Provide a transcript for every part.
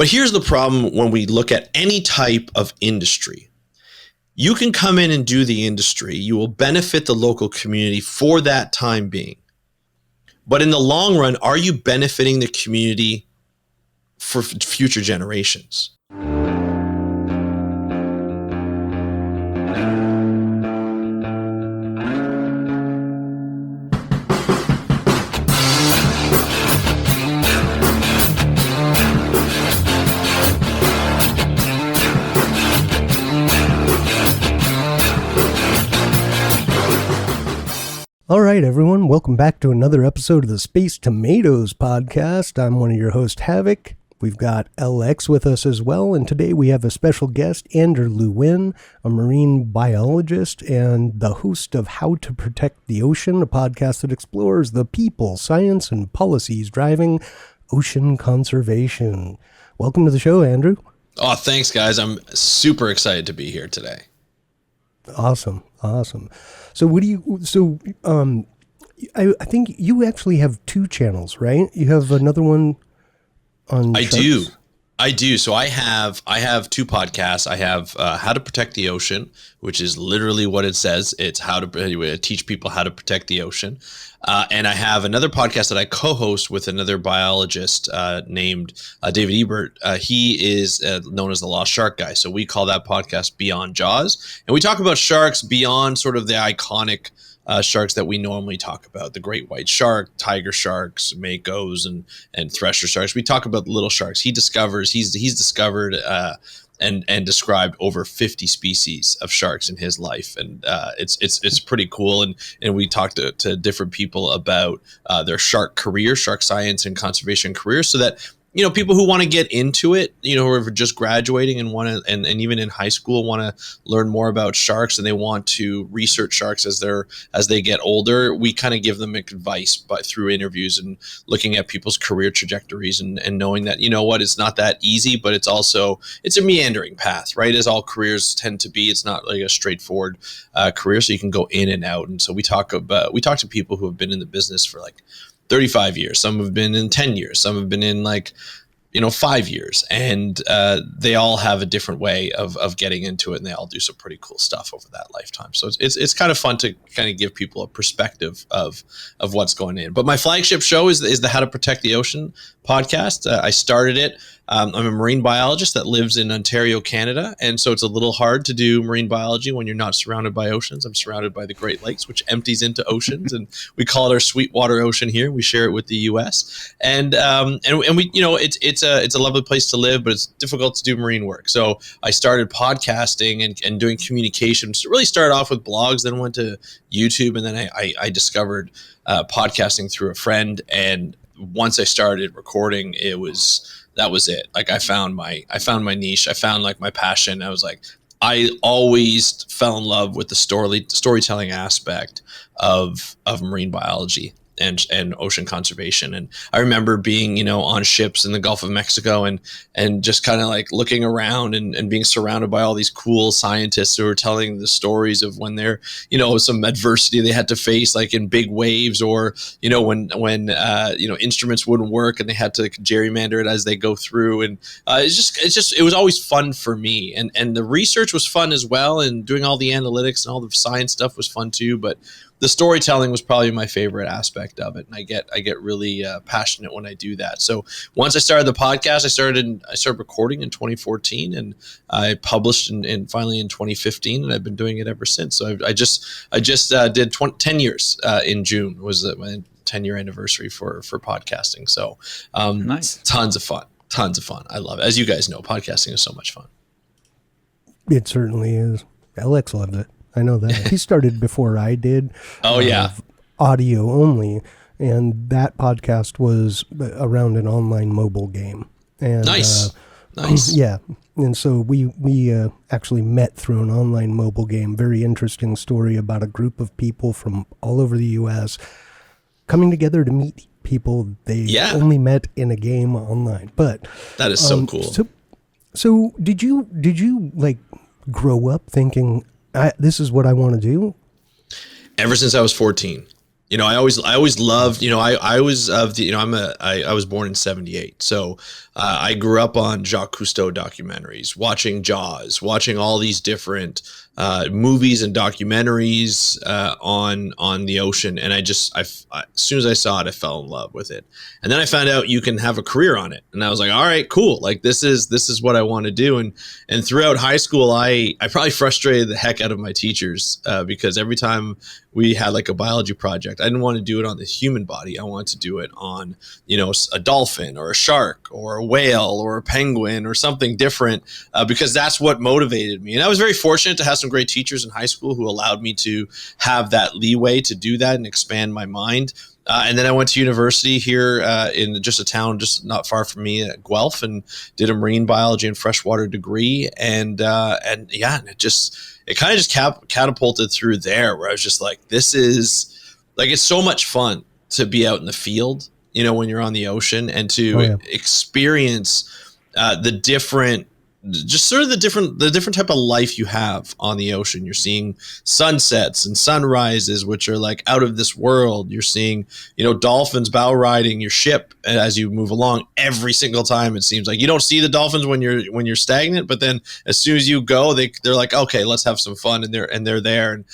But here's the problem when we look at any type of industry. You can come in and do the industry. You will benefit the local community for that time being. But in the long run, are you benefiting the community for future generations? All right, everyone, welcome back to another episode of the Space Tomatoes podcast. I'm one of your hosts, Havok. We've got LX with us as well, and today we have a special guest, Andrew Lewin, a marine biologist and the host of How to Protect the Ocean, a podcast that explores the people, science, and policies driving ocean conservation. Welcome to the show, Andrew. Oh, thanks, guys. I'm super excited to be here today. Awesome. So I think you actually have two channels, right? You have another one on sharks? I do. So I have two podcasts. I have How to Protect the Ocean, which is literally what it says. It's how to teach people how to protect the ocean. And I have another podcast that I co-host with another biologist named David Ebert. He is known as the Lost Shark Guy. So we call that podcast Beyond Jaws. And we talk about sharks beyond sort of the iconic sharks that we normally talk about, the great white shark, tiger sharks, makos, and thresher sharks. We talk about the little sharks. He's discovered and described over 50 species of sharks in his life, and it's pretty cool. And we talked to different people about their shark career, shark science and conservation career, so that people who want to get into it, who are just graduating and want to, and even in high school want to learn more about sharks, and they want to research sharks as they get older. We kind of give them advice through interviews and looking at people's career trajectories and knowing that, it's not that easy, but it's a meandering path, right? As all careers tend to be. It's not like a straightforward career, so you can go in and out. And so we talk to people who have been in the business for like 35 years. Some have been in 10 years. Some have been in 5 years. And they all have a different way of getting into it. And they all do some pretty cool stuff over that lifetime. So it's kind of fun to kind of give people a perspective of what's going in. But my flagship show is the How to Protect the Ocean podcast. I started it. I'm a marine biologist that lives in Ontario, Canada. And so it's a little hard to do marine biology when you're not surrounded by oceans. I'm surrounded by the Great Lakes, which empties into oceans. And we call it our Sweetwater Ocean here. We share it with the US. And we, it's a lovely place to live, but it's difficult to do marine work. So I started podcasting and doing communications. Really started off with blogs, then went to YouTube. And then I discovered podcasting through a friend. And once I started recording, that was it. Like I found my niche. I found my passion. I was like, I always fell in love with the storytelling aspect of marine biology and ocean conservation. And I remember being, on ships in the Gulf of Mexico and just kind of looking around and being surrounded by all these cool scientists who were telling the stories of when they're, some adversity they had to face, in big waves, or, when instruments wouldn't work and they had to gerrymander it as they go through. And it was always fun for me. And the research was fun as well. And doing all the analytics and all the science stuff was fun too. But the storytelling was probably my favorite aspect of it, and I get really passionate when I do that. So once I started the podcast, I started recording in 2014, and I published finally in 2015, and I've been doing it ever since. So I just did 10 years in June was my 10-year anniversary for podcasting. So nice. Tons of fun. I love it. As you guys know, podcasting is so much fun. It certainly is. LX loved it. I know that. He started before I did. Oh, yeah. Audio only. And that podcast was around an online mobile game. And, nice. Yeah. And so we actually met through an online mobile game. Very interesting story about a group of people from all over the U.S. coming together to meet people they only met in a game online. But that is so cool. So did you grow up thinking, this is what I want to do? Ever since I was 14. I always loved, I was of the, I was born in 78. So I grew up on Jacques Cousteau documentaries, watching Jaws, watching all these different movies and documentaries on the ocean. And as soon as I saw it, I fell in love with it. And then I found out you can have a career on it. And I was like, all right, cool. Like this is what I want to do. And throughout high school, I probably frustrated the heck out of my teachers because every time we had like a biology project, I didn't want to do it on the human body. I wanted to do it on, a dolphin or a shark or a whale or a penguin or something different because that's what motivated me. And I was very fortunate to have some great teachers in high school who allowed me to have that leeway to do that and expand my mind. And then I went to university here in just a town just not far from me at Guelph and did a marine biology and freshwater degree. And it kind of just catapulted through there where I was just like, this is like, it's so much fun to be out in the field, when you're on the ocean and to experience the different type of life you have on the ocean. You're seeing sunsets and sunrises, which are like out of this world. You're seeing, dolphins bow riding your ship as you move along every single time. It seems like you don't see the dolphins when you're stagnant, but then as soon as you go, they're like, okay, let's have some fun. And they're there. And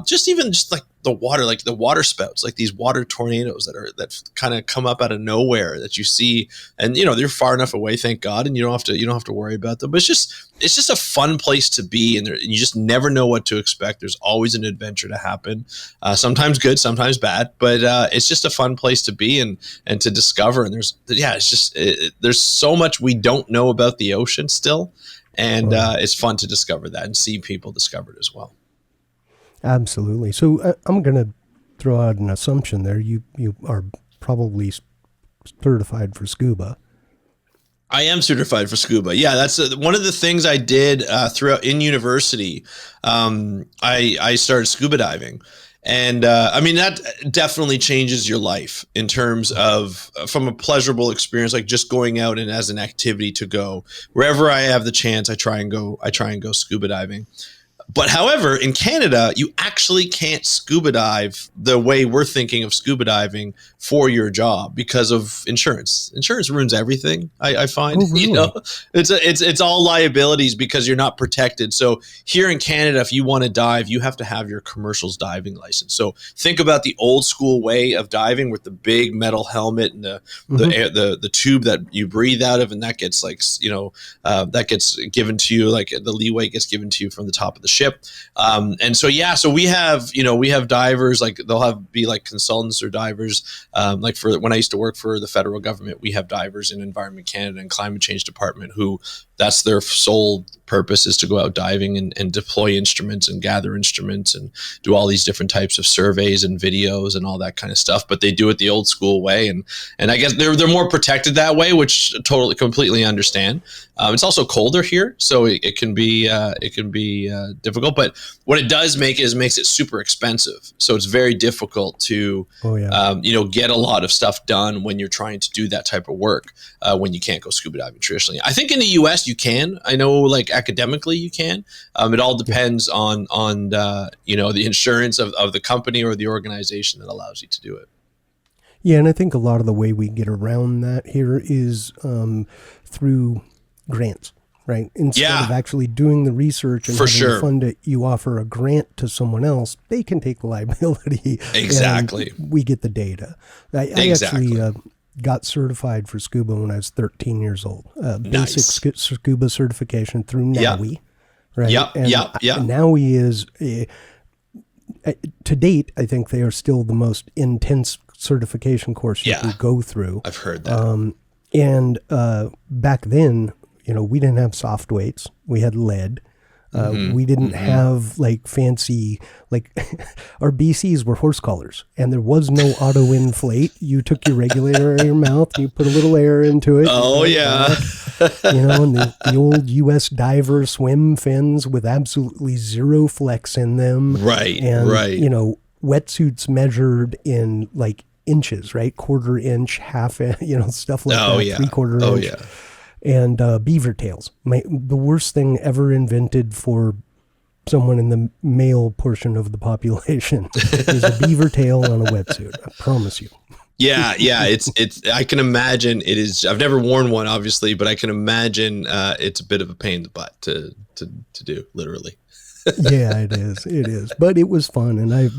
just like the water, like the water spouts, like these water tornadoes that kind of come up out of nowhere that you see, and they're far enough away, thank God, and you don't have to worry about them. But it's just a fun place to be, and you just never know what to expect. There's always an adventure to happen, sometimes good, sometimes bad, but it's just a fun place to be and to discover. And there's so much we don't know about the ocean still, and it's fun to discover that and see people discover it as well. Absolutely. So I'm going to throw out an assumption there. You are probably certified for scuba. I am certified for scuba. Yeah, that's one of the things I did throughout in university. I started scuba diving. And that definitely changes your life in terms of from a pleasurable experience, like just going out and as an activity to go wherever I have the chance. I try and go scuba diving. But however, in Canada, you actually can't scuba dive the way we're thinking of scuba diving for your job because of insurance. Insurance ruins everything, I find. Oh, really? It's all liabilities because you're not protected. So here in Canada, if you want to dive, you have to have your commercial's diving license. So think about the old school way of diving with the big metal helmet and the tube that you breathe out of, and that gets that gets given to you, like the leeway gets given to you from the top of the ship. So we have divers, like they'll be like consultants or divers. Like for when I used to work for the federal government, we have divers in Environment Canada and Climate Change Department who that's their sole purpose is to go out diving and deploy instruments and gather instruments and do all these different types of surveys and videos and all that kind of stuff. But they do it the old school way. And I guess they're more protected that way, which completely understand. It's also colder here, so it can be difficult. But what it does makes it super expensive. So it's very difficult to get a lot of stuff done when you're trying to do that type of work when you can't go scuba diving traditionally. I think in the U.S. you can. I know, like academically you can. It all depends on the insurance of the company or the organization that allows you to do it. Yeah, and I think a lot of the way we get around that here is through grants, right? Instead of actually doing the research and having fund it, you offer a grant to someone else. They can take the liability. Exactly. And we get the data. I actually got certified for scuba when I was 13 years old. Basic scuba certification through NAUI, right? NAUI is, to date, I think they are still the most intense certification course you can go through. I've heard that. And back then, we didn't have soft weights. We had lead. We didn't have like fancy, like our BCs were horse collars and there was no auto inflate. You took your regulator out of your mouth, you put a little air into it. Oh yeah. And the old US diver swim fins with absolutely zero flex in them. Right. And, wetsuits measured in like inches, right? Quarter inch, half inch, stuff like that. 3/4 inch. Oh yeah. And beaver tails, the worst thing ever invented for someone in the male portion of the population is a beaver tail on a wetsuit. I promise you. Yeah. It's, I can imagine it is, I've never worn one obviously, but I can imagine it's a bit of a pain in the butt to do, literally. Yeah, it is. But it was fun. And I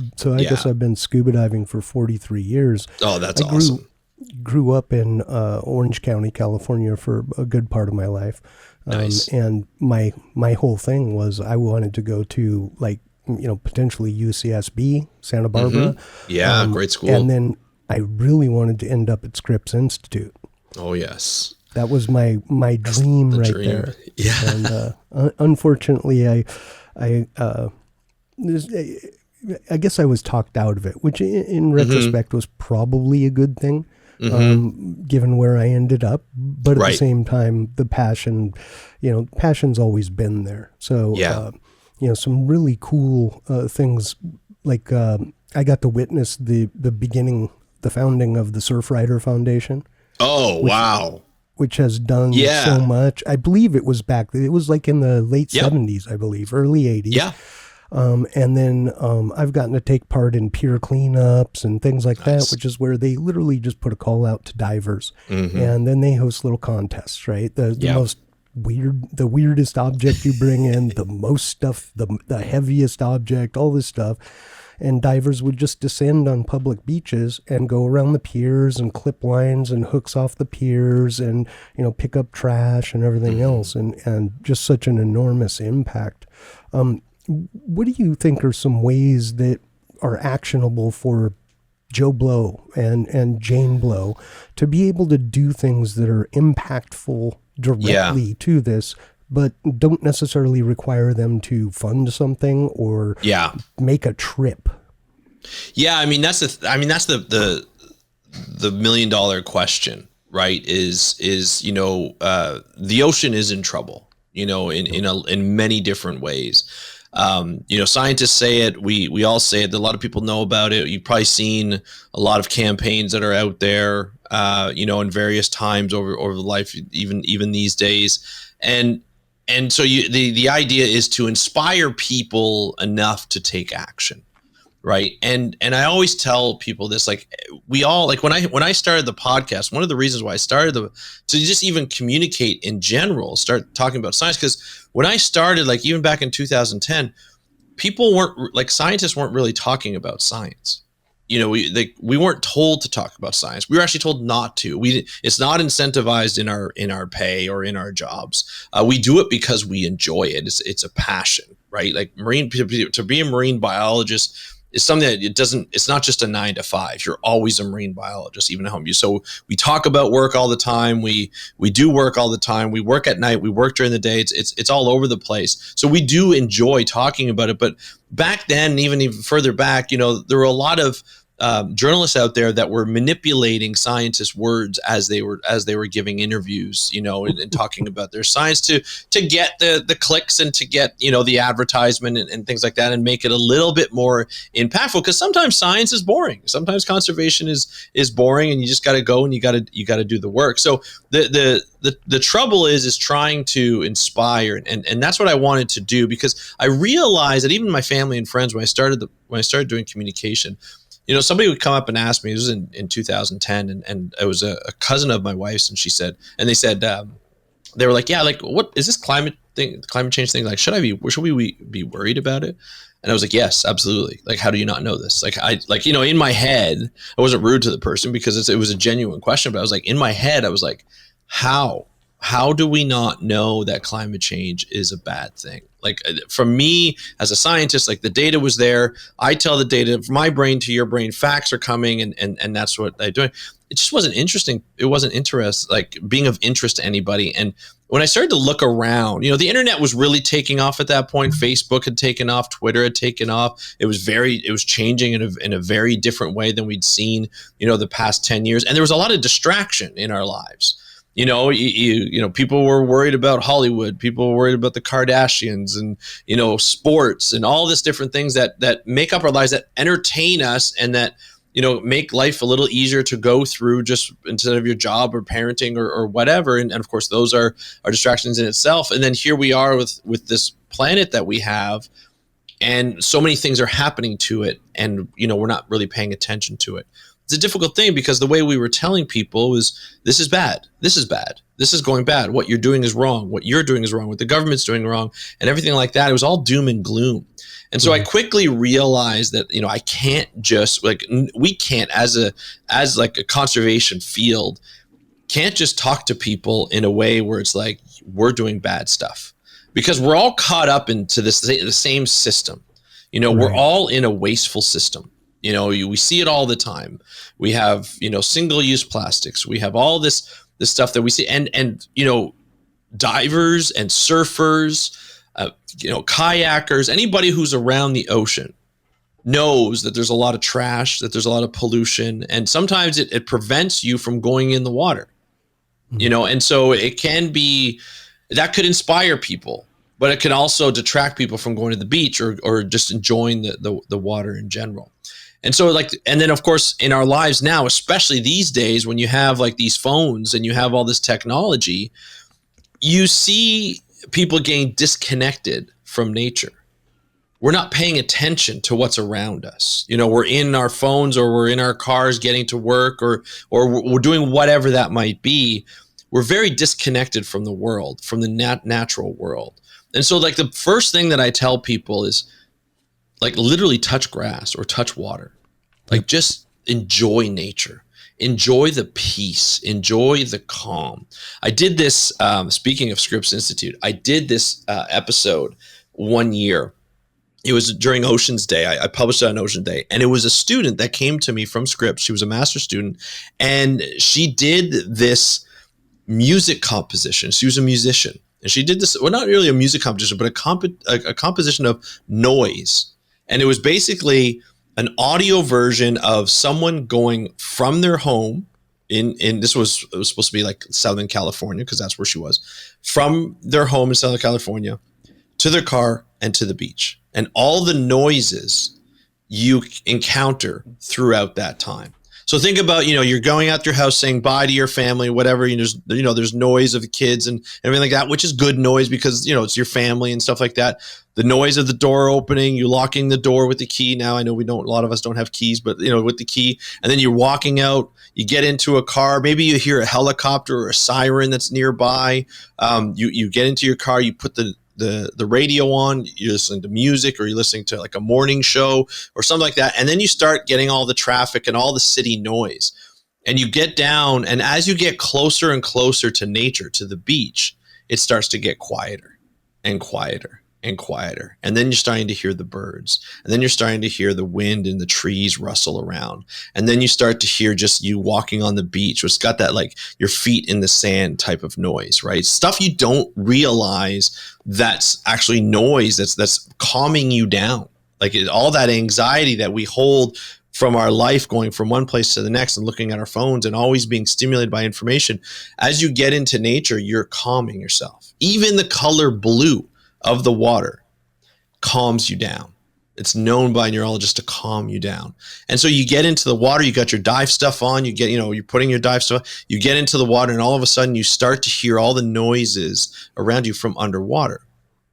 guess I've been scuba diving for 43 years. Oh, that's awesome. Grew up in Orange County, California for a good part of my life. Nice. And my whole thing was I wanted to go to potentially UCSB, Santa Barbara. Mm-hmm. Yeah, great school. And then I really wanted to end up at Scripps Institute. Oh, yes. That was my dream there. Yeah. And unfortunately, I guess I was talked out of it, which in retrospect was probably a good thing, given where I ended up. But at the same time, the passion's always been there. So, some really cool things like I got to witness the beginning, the founding of the Surfrider Foundation. Oh, wow. Which has done so much. I believe it was like in the late 70s, I believe, early 80s. Yeah. And then I've gotten to take part in pier cleanups and things like that, which is where they literally just put a call out to divers. And then they host little contests, right? The weirdest object you bring in, the most stuff, the heaviest object, all this stuff. And divers would just descend on public beaches and go around the piers and clip lines and hooks off the piers and, pick up trash and everything else. And just such an enormous impact. What do you think are some ways that are actionable for Joe Blow and Jane Blow to be able to do things that are impactful directly to this, but don't necessarily require them to fund something or make a trip? Yeah, I mean that's the $1 million question, right? Is the ocean is in trouble, in many different ways. Scientists say it. We all say it. A lot of people know about it. You've probably seen a lot of campaigns that are out there, in various times over the life, even these days. And so the idea is to inspire people enough to take action. Right. And I always tell people this, like we all, like when I started the podcast, one of the reasons why I started to just even communicate in general, start talking about science. Because when I started, like even back in 2010, scientists weren't really talking about science. We weren't told to talk about science. We were actually told not to. It's not incentivized in our pay or in our jobs. We do it because we enjoy it. It's a passion, right? Like to be a marine biologist is something that it's not just a 9 to 5. You're always a marine biologist, even at home. So we talk about work all the time. We do work all the time. We work at night. We work during the day. It's all over the place. So we do enjoy talking about it. But back then, even further back, there were a lot of journalists out there that were manipulating scientists' words as they were giving interviews, and talking about their science to get the clicks and to get the advertisement and things like that, and make it a little bit more impactful. Because sometimes science is boring. Sometimes conservation is boring, and you just got to go and you got to do the work. So the trouble is trying to inspire, and that's what I wanted to do, because I realized that even my family and friends, when I started doing communication. Somebody would come up and ask me, this was in 2010, and it was a cousin of my wife's, and they said, they were like, yeah, like, what is this climate change thing? Like, should we be worried about it? And I was like, yes, absolutely. Like, how do you not know this? In my head, I wasn't rude to the person because it was a genuine question, but I was like, in my head, I was like, how do we not know that climate change is a bad thing? Like, for me as a scientist, like, the data was there. I tell the data from my brain to your brain, facts are coming, and that's what I do. It just wasn't interesting. It wasn't being of interest to anybody. And when I started to look around, the internet was really taking off at that point. Facebook had taken off, Twitter had taken off. It was changing in a very different way than we'd seen, the past 10 years. And there was a lot of distraction in our lives. People were worried about Hollywood. People were worried about the Kardashians and, sports and all this different things that make up our lives, that entertain us, and that, make life a little easier to go through just instead of your job or parenting or whatever. And of course, those are distractions in itself. And then here we are with this planet that we have, and so many things are happening to it, and we're not really paying attention to it. It's a difficult thing because the way we were telling people was, this is bad, this is bad, this is going bad, what you're doing is wrong, what you're doing is wrong, what the government's doing wrong, and everything like that. It was all doom and gloom. And so I quickly realized that I can't just we can't as a conservation field can't just talk to people in a way where it's like we're doing bad stuff, because we're all caught up into the same system. We're all in a wasteful system. We see it all the time. We have, single-use plastics. We have all this stuff that we see, and divers and surfers, kayakers, anybody who's around the ocean knows that there's a lot of trash, that there's a lot of pollution, and sometimes it prevents you from going in the water. And so it can be, that could inspire people, but it can also detract people from going to the beach or just enjoying the water in general. And so and then of course in our lives now, especially these days when you have these phones and you have all this technology, you see people getting disconnected from nature. We're not paying attention to what's around us. We're in our phones, or we're in our cars getting to work, or we're doing whatever that might be. We're very disconnected from the world, from the natural world. And so the first thing that I tell people is literally touch grass or touch water. Just enjoy nature. Enjoy the peace. Enjoy the calm. I did this, speaking of Scripps Institute, I did this episode one year. It was during Oceans Day. I published it on Ocean Day. And it was a student that came to me from Scripps. She was a master's student. And she did this music composition. She was a musician. And she did this, well, not really a music composition, but a composition of noise. And it was basically an audio version of someone going from their home it was supposed to be Southern California, because that's where she was, from their home in Southern California to their car and to the beach, and all the noises you encounter throughout that time. So think about, you're going out your house saying bye to your family, whatever, there's noise of the kids and everything like that, which is good noise because, it's your family and stuff like that. The noise of the door opening, you locking the door with the key. Now I know a lot of us don't have keys, but with the key, and then you're walking out, you get into a car, maybe you hear a helicopter or a siren that's nearby. You get into your car, you put the radio on, you're listening to music, or you're listening to a morning show or something like that. And then you start getting all the traffic and all the city noise, and you get down. And as you get closer and closer to nature, to the beach, it starts to get quieter and quieter and quieter. And then you're starting to hear the birds, and then you're starting to hear the wind and the trees rustle around. And then you start to hear just you walking on the beach. It's got that your feet in the sand type of noise, right? Stuff you don't realize that's actually noise that's calming you down. All that anxiety that we hold from our life, going from one place to the next and looking at our phones and always being stimulated by information. As you get into nature, you're calming yourself. Even the color blue of the water calms you down. It's known by neurologists to calm you down. And so you get into the water, you got your dive stuff on, you're putting your dive stuff, you get into the water, and all of a sudden you start to hear all the noises around you from underwater.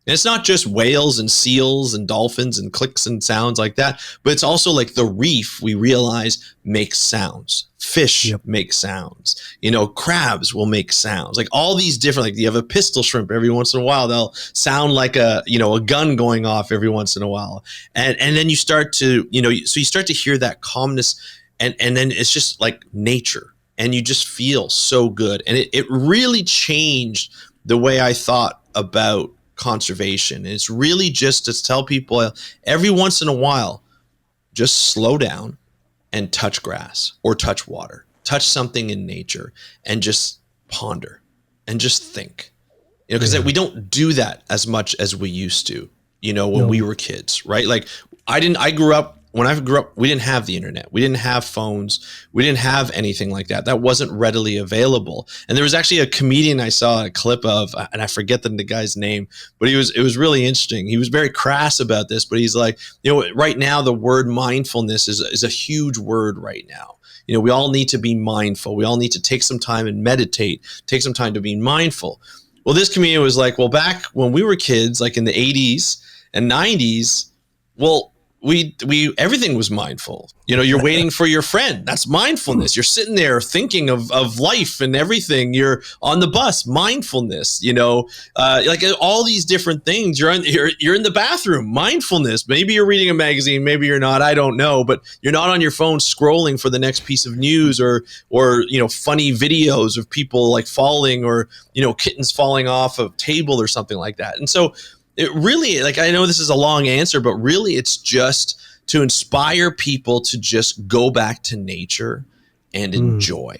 And it's not just whales and seals and dolphins and clicks and sounds like that, but it's also the reef, we realize, makes sounds. Fish make sounds. Crabs will make sounds. All these different, you have a pistol shrimp every once in a while, they'll sound like a gun going off every once in a while. And then you start to, so you start to hear that calmness, and then it's just like nature, and you just feel so good. And it really changed the way I thought about conservation. And it's really just to tell people every once in a while, just slow down and touch grass or touch water, touch something in nature, and just ponder and just think, because we don't do that as much as we used to, when we were kids, right? When I grew up, we didn't have the internet. We didn't have phones. We didn't have anything like that. That wasn't readily available. And there was actually a comedian I saw a clip of, and I forget the guy's name, but it was really interesting. He was very crass about this, but he's like, right now the word mindfulness is a huge word right now. We all need to be mindful. We all need to take some time and meditate, take some time to be mindful. Well, this comedian was like, well, back when we were kids, in the 80s and 90s, Well, we everything was mindful. You're waiting for your friend. That's mindfulness. You're sitting there thinking of life and everything. You're on the bus, mindfulness. Like all these different things. You're in the bathroom, mindfulness. Maybe you're reading a magazine, maybe you're not. I don't know, but you're not on your phone scrolling for the next piece of news or funny videos of people like falling or kittens falling off a table or something like that. And so it really, like, I know this is a long answer, but really it's just to inspire people to just go back to nature and enjoy.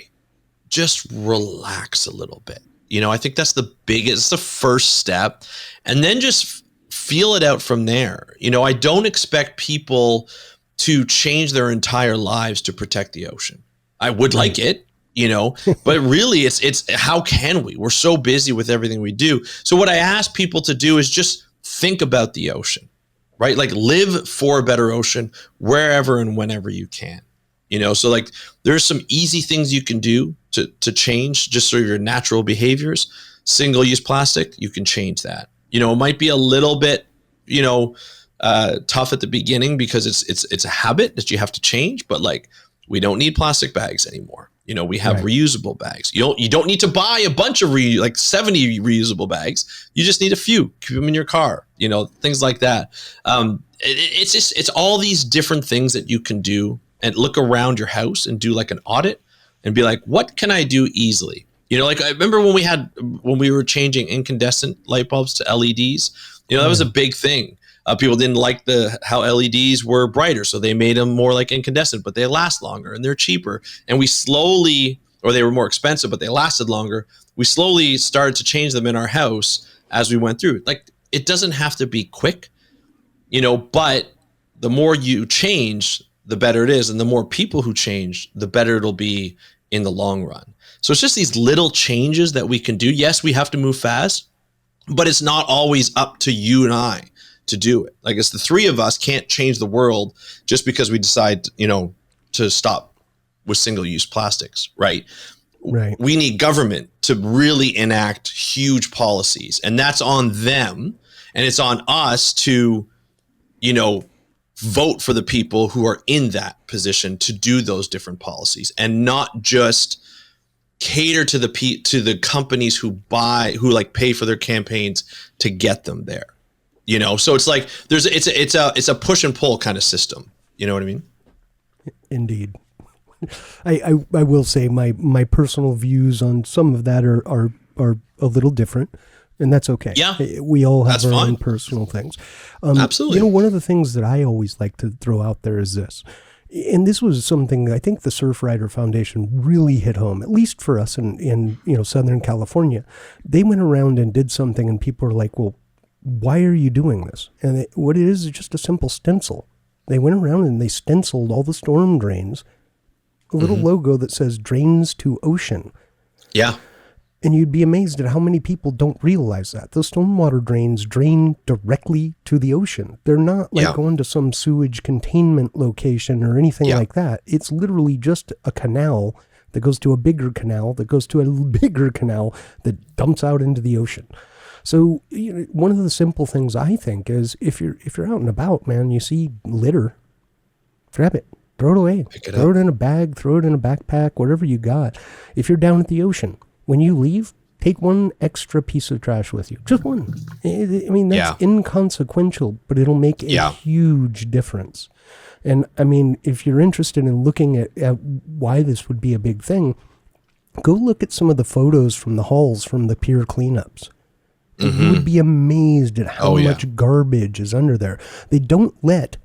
Just relax a little bit. I think that's the first step. And then just feel it out from there. I don't expect people to change their entire lives to protect the ocean. I would like it. But really it's how can we? We're so busy with everything we do. So what I ask people to do is just think about the ocean, right? Like live for a better ocean wherever and whenever you can, so like there's some easy things you can do to change just sort of your natural behaviors. Single-use plastic, you can change that. It might be a little bit, tough at the beginning because it's a habit that you have to change, but like we don't need plastic bags anymore. We have reusable bags. You don't need to buy a bunch of 70 reusable bags. You just need a few. Keep them in your car. Things like that. It's all these different things that you can do and look around your house and do like an audit and be like, what can I do easily? Like I remember when we were changing incandescent light bulbs to LEDs. That was a big thing. People didn't like how LEDs were brighter, so they made them more like incandescent, but they last longer and they're cheaper. And or they were more expensive, but they lasted longer. We slowly started to change them in our house as we went through. Like it doesn't have to be quick, but the more you change, the better it is. And the more people who change, the better it'll be in the long run. So it's just these little changes that we can do. Yes, we have to move fast, but it's not always up to you and I to do it. Like it's the three of us can't change the world just because we decide, to stop with single-use plastics, right? Right. We need government to really enact huge policies, and that's on them. And it's on us to, vote for the people who are in that position to do those different policies and not just cater to the companies who pay for their campaigns to get them there. So it's like it's a push and pull kind of system. You know what I mean? Indeed. I will say my personal views on some of that are a little different, and that's okay. Yeah, we all have our own personal things. Absolutely. One of the things that I always like to throw out there is this, and this was something I think the Surfrider Foundation really hit home, at least for us in Southern California. They went around and did something, and people are like, well, why are you doing this? And what it is just a simple stencil. They went around and they stenciled all the storm drains, a little logo that says drains to ocean. Yeah. And you'd be amazed at how many people don't realize that. Those stormwater drains drain directly to the ocean. They're not like going to some sewage containment location or anything like that. It's literally just a canal that goes to a bigger canal that goes to a bigger canal that dumps out into the ocean. So one of the simple things I think is if you're out and about, man, you see litter, grab it, throw it away, throw it in a bag, throw it in a backpack, whatever you got. If you're down at the ocean, when you leave, take one extra piece of trash with you, just one. I mean, that's inconsequential, but it'll make a huge difference. And I mean, if you're interested in looking at why this would be a big thing, go look at some of the photos from the halls from the pier cleanups. You would be amazed at how much garbage is under there. They don't let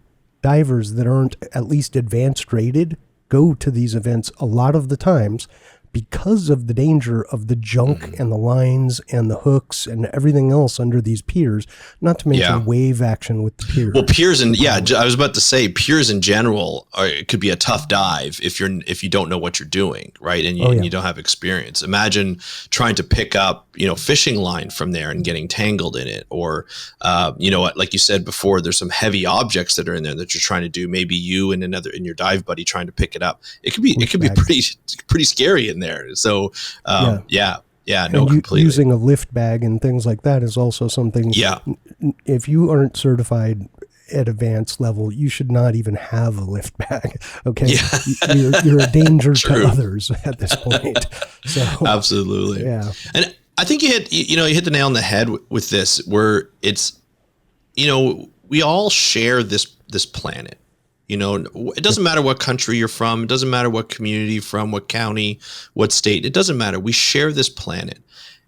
divers that aren't at least advanced rated go to these events a lot of the times because of the danger of the junk and the lines and the hooks and everything else under these piers, not to mention wave action with the piers. Well, piers and I was about to say piers in general it could be a tough dive if you don't know what you're doing, right? And you don't have experience. Imagine trying to pick up, fishing line from there and getting tangled in it, or like you said before, there's some heavy objects that are in there that you're trying to do. Maybe you and your dive buddy trying to pick it up. It could be pretty scary in there. So completely. Using a lift bag and things like that is also something. Yeah. If you aren't certified at advanced level, you should not even have a lift bag. Okay. Yeah. You're a danger to others at this point. So absolutely. Yeah. And I think you hit the nail on the head with this, where it's, we all share this planet. It doesn't matter what country you're from. It doesn't matter what community you're from, what county, what state. It doesn't matter. We share this planet.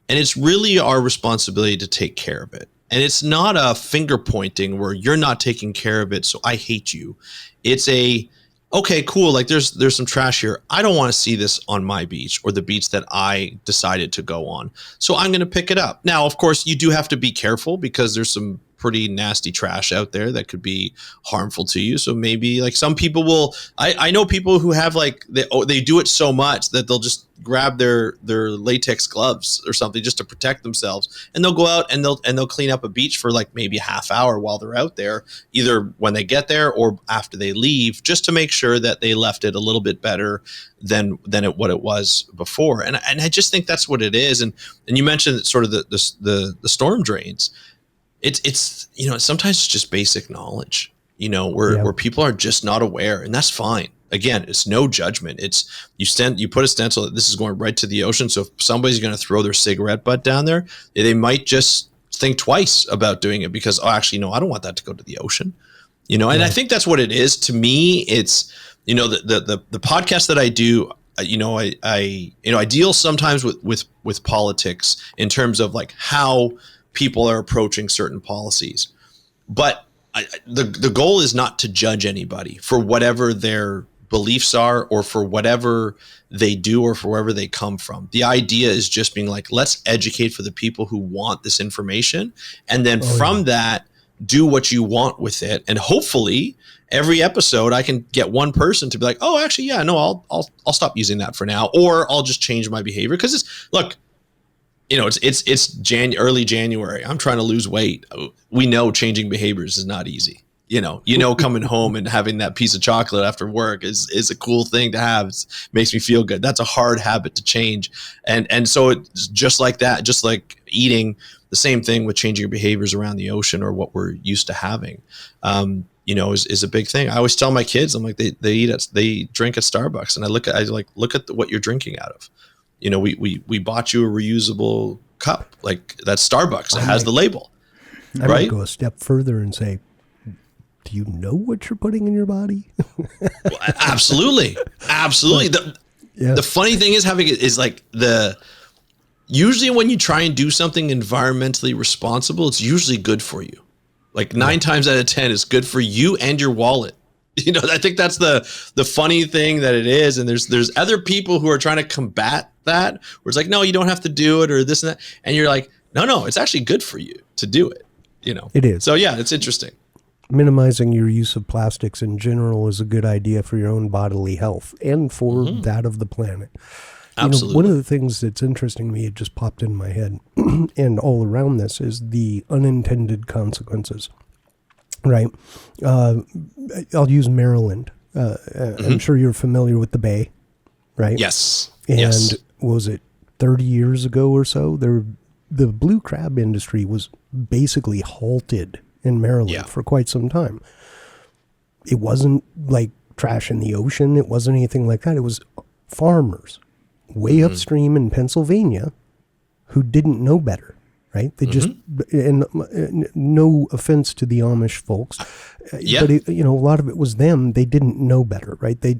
And it's really our responsibility to take care of it. And it's not a finger pointing where you're not taking care of it, so I hate you. It's okay, cool. Like there's some trash here. I don't want to see this on my beach or the beach that I decided to go on. So I'm going to pick it up. Now, of course, you do have to be careful because there's some pretty nasty trash out there that could be harmful to you. So maybe like some people will, I know people who have like, they do it so much that they'll just grab their latex gloves or something just to protect themselves. And they'll go out and they'll clean up a beach for like maybe a half hour while they're out there, either when they get there or after they leave, just to make sure that they left it a little bit better than what it was before. And I just think that's what it is. And you mentioned sort of the storm drains. It's sometimes it's just basic knowledge, where people are just not aware, and that's fine. Again, it's no judgment. It's you put a stencil that this is going right to the ocean. So if somebody's going to throw their cigarette butt down there, they might just think twice about doing it because, I don't want that to go to the ocean, and I think that's what it is. To me, it's, the podcast that I do, I deal sometimes with politics in terms of like how people are approaching certain policies, but the goal is not to judge anybody for whatever their beliefs are or for whatever they do or for wherever they come from. The idea is just being like, let's educate for the people who want this information, and then that, do what you want with it. And hopefully every episode I can get one person to be like, oh, actually, yeah, no, I'll stop using that for now, or I'll just change my behavior. Because it's early January. I'm trying to lose weight. We know changing behaviors is not easy. Coming home and having that piece of chocolate after work is a cool thing to have. It makes me feel good. That's a hard habit to change. And so it's just like that, just like eating, the same thing with changing your behaviors around the ocean or what we're used to having, is a big thing. I always tell my kids, I'm like, they drink at Starbucks, and I look at what you're drinking out of. We bought you a reusable cup, like that's Starbucks. It has the label. I might go a step further and say, do you know what you're putting in your body? Well, absolutely. The funny thing is usually when you try and do something environmentally responsible, it's usually good for you. Like 9 times out of 10, it's good for you and your wallet. I think that's the funny thing that it is. And there's other people who are trying to combat that, where it's like, no, you don't have to do it or this and that. And you're like, no, it's actually good for you to do it. It is. So yeah, it's interesting. Minimizing your use of plastics in general is a good idea for your own bodily health and for that of the planet. Absolutely. One of the things that's interesting to me, it just popped in my head, and all around this, is the unintended consequences. Right. I'll use Maryland. I'm sure you're familiar with the Bay, right? Yes. And was it 30 years ago or so? The blue crab industry was basically halted in Maryland for quite some time. It wasn't like trash in the ocean. It wasn't anything like that. It was farmers way upstream in Pennsylvania who didn't know better. Right? They just, and no offense to the Amish folks, but a lot of it was them. They didn't know better, right? They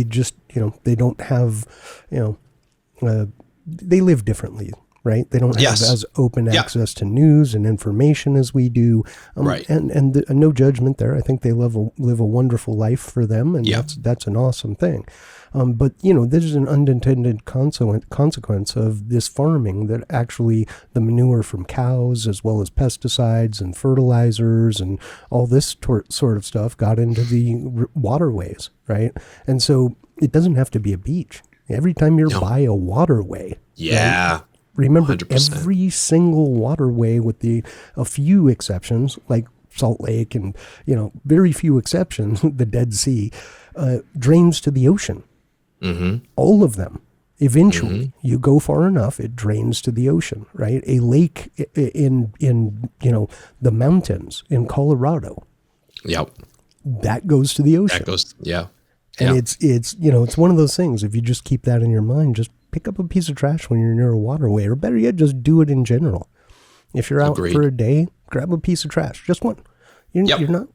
just, they don't have, they live differently, right? They don't have as open access to news and information as we do. Right. And no judgment there. I think they live a wonderful life for them, and that's an awesome thing. But, there's an unintended consequence of this farming, that actually the manure from cows, as well as pesticides and fertilizers and all this sort of stuff, got into the waterways, right? And so it doesn't have to be a beach. Every time you're by a waterway, right? Remember, 100%. Every single waterway, with a few exceptions, like Salt Lake and, very few exceptions, the Dead Sea, drains to the ocean. All of them. Eventually, you go far enough, it drains to the ocean, right? A lake in the mountains in Colorado Yep. That goes to the ocean. That goes, yeah. And it's it's one of those things. If you just keep that in your mind, just pick up a piece of trash when you're near a waterway, or better yet, just do it in general. If you're out for a day, grab a piece of trash, just one. You're not,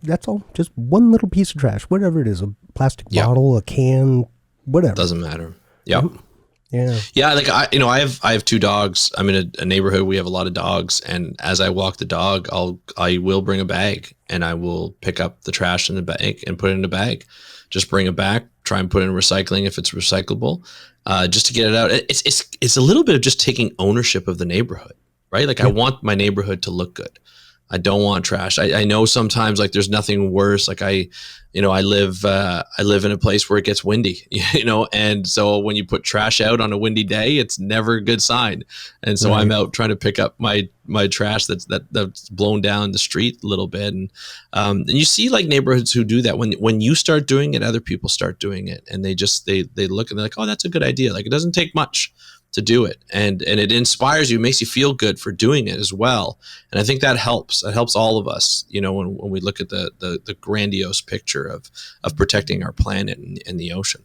that's all. Just one little piece of trash, whatever it is, a plastic bottle, a can, whatever. Doesn't matter. Yep. Yeah. Yeah. Like I have 2 dogs. I'm in a neighborhood. We have a lot of dogs. And as I walk the dog, I will bring a bag and I will pick up the trash in the bag and put it in a bag. Just bring it back, try and put it in recycling if it's recyclable, just to get it out. It's a little bit of just taking ownership of the neighborhood, right? Like I want my neighborhood to look good. I don't want trash. I know sometimes like there's nothing worse. Like I live in a place where it gets windy, and so when you put trash out on a windy day, it's never a good sign. And so I'm out trying to pick up my trash that's blown down the street a little bit. And you see like neighborhoods who do that. When you start doing it, other people start doing it, and they look and they're like, oh, that's a good idea. Like it doesn't take much to do it, and it inspires you, makes you feel good for doing it as well. And I think that helps. It helps all of us, when we look at the grandiose picture of protecting our planet and the ocean.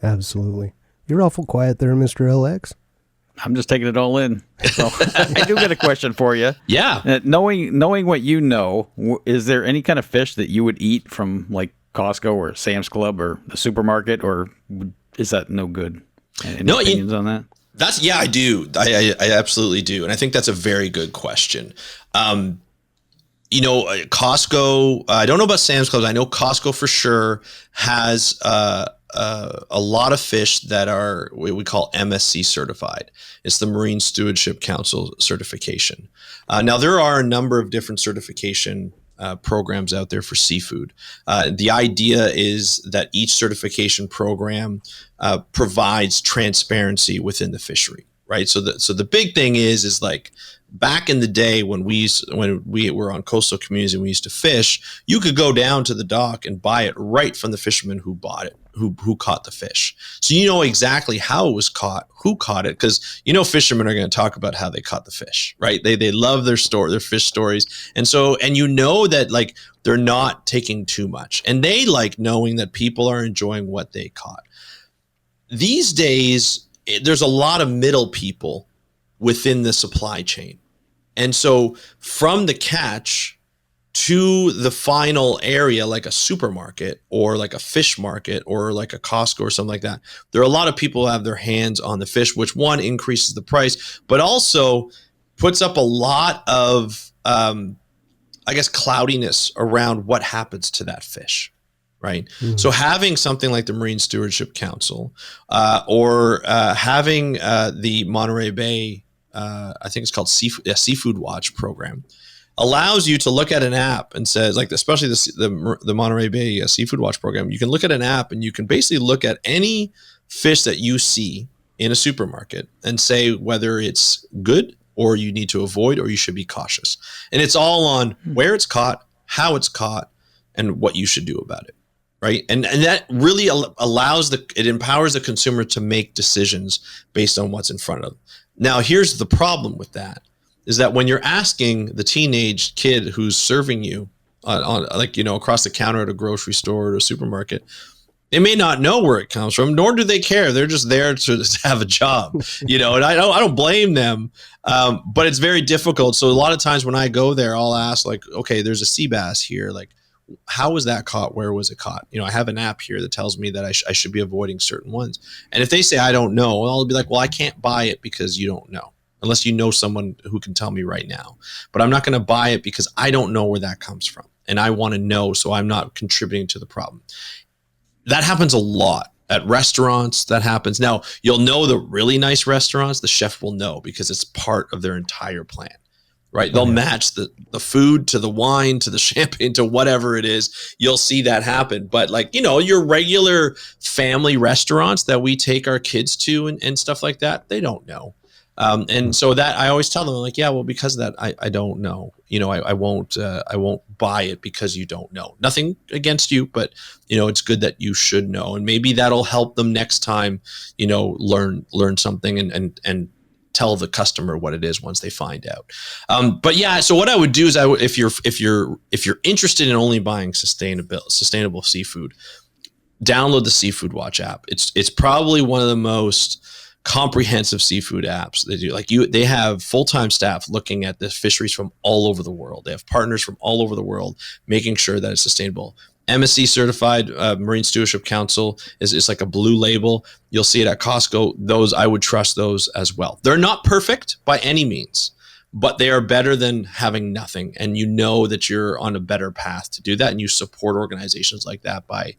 Absolutely. You're awful quiet there, Mr. LX. I'm just taking it all in. So I do get a question for you. Yeah. Knowing what you know, is there any kind of fish that you would eat from like Costco or Sam's Club or the supermarket, or is that no good? Any opinions on that? I do. I absolutely do. And I think that's a very good question. Costco, I don't know about Sam's Club. I know Costco for sure has a lot of fish that are what we call MSC certified. It's the Marine Stewardship Council certification. Now, there are a number of different certification programs out there for seafood. The idea is that each certification program provides transparency within the fishery, right? So the big thing is like back in the day when we were on coastal communities and we used to fish, you could go down to the dock and buy it right from the fisherman who bought it, who caught the fish. So you know exactly how it was caught, who caught it, because fishermen are going to talk about how they caught the fish, right? They love their fish stories, and that like they're not taking too much, and they like knowing that people are enjoying what they caught. These days, there's a lot of middle people within the supply chain. And so from the catch to the final area, like a supermarket or like a fish market or like a Costco or something like that, there are a lot of people who have their hands on the fish, which one increases the price, but also puts up a lot of, cloudiness around what happens to that fish. Right. Mm-hmm. So having something like the Marine Stewardship Council or having the Monterey Bay, I think it's called Seafood Watch program, allows you to look at an app and says, like, especially the Monterey Bay Seafood Watch program, you can look at an app and you can basically look at any fish that you see in a supermarket and say whether it's good or you need to avoid or you should be cautious. And it's all on where it's caught, how it's caught, and what you should do about it. Right. And that really it empowers the consumer to make decisions based on what's in front of them. Now, here's the problem with that is that when you're asking the teenage kid who's serving you across the counter at a grocery store or a supermarket, they may not know where it comes from, nor do they care. They're just there to have a job, and I don't blame them. But it's very difficult. So a lot of times when I go there, I'll ask like, okay, there's a sea bass here. Like, how was that caught? Where was it caught? I have an app here that tells me that I should be avoiding certain ones. And if they say, I don't know, I'll be like, well, I can't buy it because you don't know, unless you know someone who can tell me right now. But I'm not going to buy it because I don't know where that comes from. And I want to know, so I'm not contributing to the problem. That happens a lot at restaurants. That happens. Now, you'll know the really nice restaurants, the chef will know because it's part of their entire plan. Right. They'll match the food to the wine, to the champagne, to whatever it is. You'll see that happen. But your regular family restaurants that we take our kids to and stuff like that, they don't know. And so that I always tell them, I'm like, yeah, well, because of that, I don't know. I won't buy it because you don't know. Nothing against you, but it's good that you should know. And maybe that'll help them next time, learn something and tell the customer what it is once they find out. But yeah, so what I would do is if you're interested in only buying sustainable seafood, download the Seafood Watch app. It's probably one of the most comprehensive seafood apps they do. Like they have full-time staff looking at the fisheries from all over the world. They have partners from all over the world making sure that it's sustainable. MSC certified, Marine Stewardship Council is like a blue label. You'll see it at Costco. Those, I would trust those as well. They're not perfect by any means, but they are better than having nothing. And you know that you're on a better path to do that. And you support organizations like that by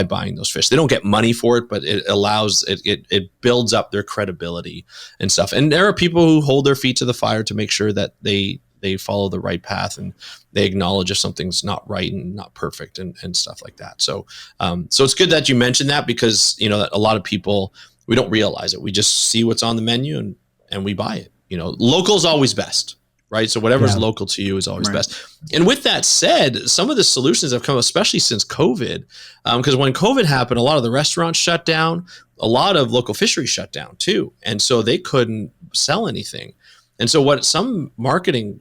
buying those fish. They don't get money for it, but it allows, it builds up their credibility and stuff. And there are people who hold their feet to the fire to make sure that they follow the right path and they acknowledge if something's not right and not perfect and stuff like that. So it's good that you mentioned that, because, you know, a lot of people, we don't realize it. We just see what's on the menu and we buy it. You know, local is always best, right? So whatever's local to you is always best. And with that said, some of the solutions have come, especially since COVID, because when COVID happened, a lot of the restaurants shut down, a lot of local fisheries shut down too. And so they couldn't sell anything. And so what some marketing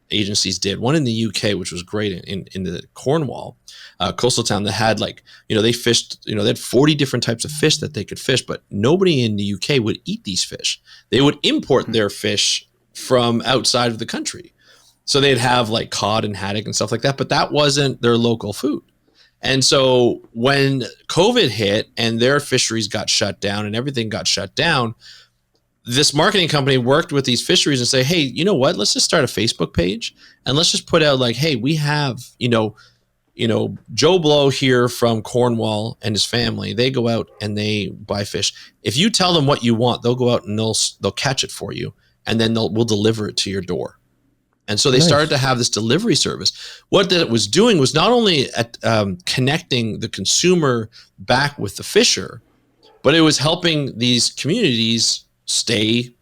agencies did, one in the UK, which was great in the Cornwall, coastal town, that had, like, you know, they fished, you know, they had 40 different types of fish that they could fish, but nobody in the UK would eat these fish. They would import their fish from outside of the country. So they'd have like cod and haddock and stuff like that, but that wasn't their local food. And so when COVID hit and their fisheries got shut down and everything got shut down, this marketing company worked with these fisheries and say, hey, you know what, let's just start a Facebook page and let's just put out like, hey, we have, you know, Joe Blow here from Cornwall and his family, they go out and they buy fish. If you tell them what you want, they'll go out and they'll catch it for you, and then we'll deliver it to your door. And so they started to have this delivery service. What that was doing was not only connecting the consumer back with the fisher, but it was helping these communities stay,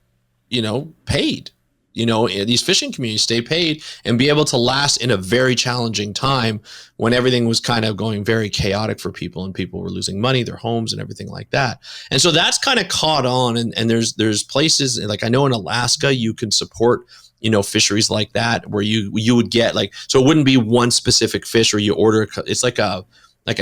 you know, paid. You know, these fishing communities stay paid and be able to last in a very challenging time when everything was kind of going very chaotic for people and people were losing money, their homes and everything like that. And so that's kind of caught on. And there's places, like I know in Alaska, you can support, you know, fisheries like that where you would get like, so it wouldn't be one specific fish or you order, it's like a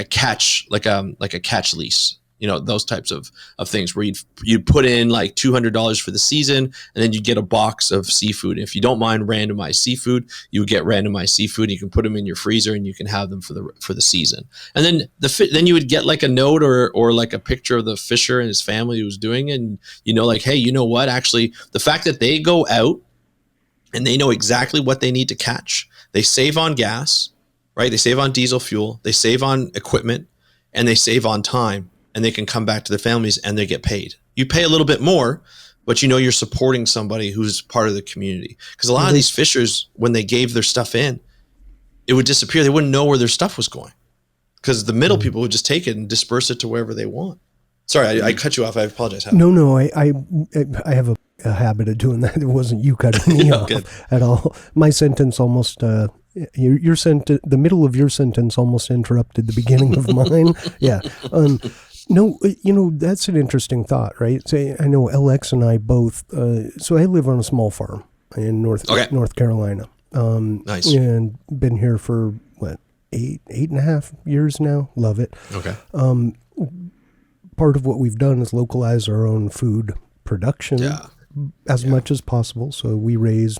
catch lease. You know, those types of things where you'd put in like $200 for the season, and then you get a box of seafood. If you don't mind randomized seafood, you would get randomized seafood. You can put them in your freezer and you can have them for the season. And then then you would get like a note or like a picture of the fisher and his family who was doing it. And, you know, like, hey, you know what? Actually, the fact that they go out and they know exactly what they need to catch, they save on gas, right? They save on diesel fuel, they save on equipment, and they save on time. And they can come back to their families and they get paid. You pay a little bit more, but you know you're supporting somebody who's part of the community. Because a lot of these fishers, when they gave their stuff in, it would disappear. They wouldn't know where their stuff was going because the middle people would just take it and disperse it to wherever they want. Sorry, I cut you off. I apologize. No, I have a habit of doing that. It wasn't you cutting me off at all. My sentence almost, your sentence, the middle of your sentence almost interrupted the beginning of mine. Yeah. No, you know, that's an interesting thought, right? So I know LX and I both, so I live on a small farm in North Carolina. Nice. And been here for, what, eight and a half years now. Love it. Okay. Part of what we've done is localize our own food production as much as possible. So we raise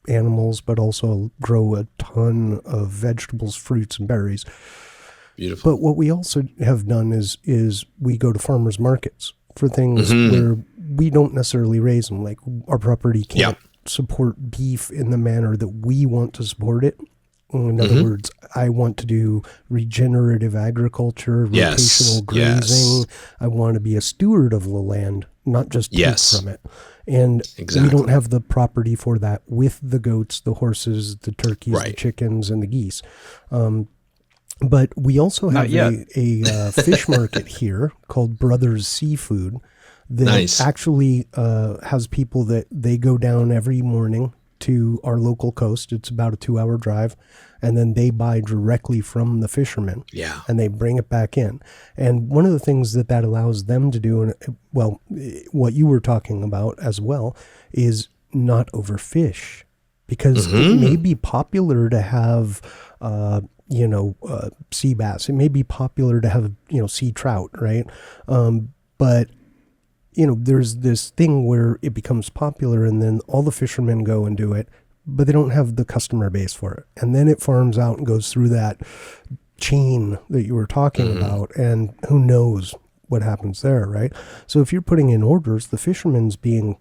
animals, but also grow a ton of vegetables, fruits, and berries. Beautiful. But what we also have done is we go to farmers markets for things where we don't necessarily raise them. Like our property can't support beef in the manner that we want to support it. In other words, I want to do regenerative agriculture, rotational grazing. I want to be a steward of the land, not just take from it. And we don't have the property for that with the goats, the horses, the turkeys, the chickens, and the geese. But we also have a fish market here called Brothers Seafood that actually has people that they go down every morning to our local coast. It's about a 2-hour drive. And then they buy directly from the fishermen. Yeah. And they bring it back in. And one of the things that allows them to do, and well, what you were talking about as well, is not overfish. Because it may be popular to have, sea bass. It may be popular to have, sea trout, right? But there's this thing where it becomes popular and then all the fishermen go and do it, but they don't have the customer base for it. And then it farms out and goes through that chain that you were talking about, and who knows what happens there, right? So if you're putting in orders, the fisherman's being,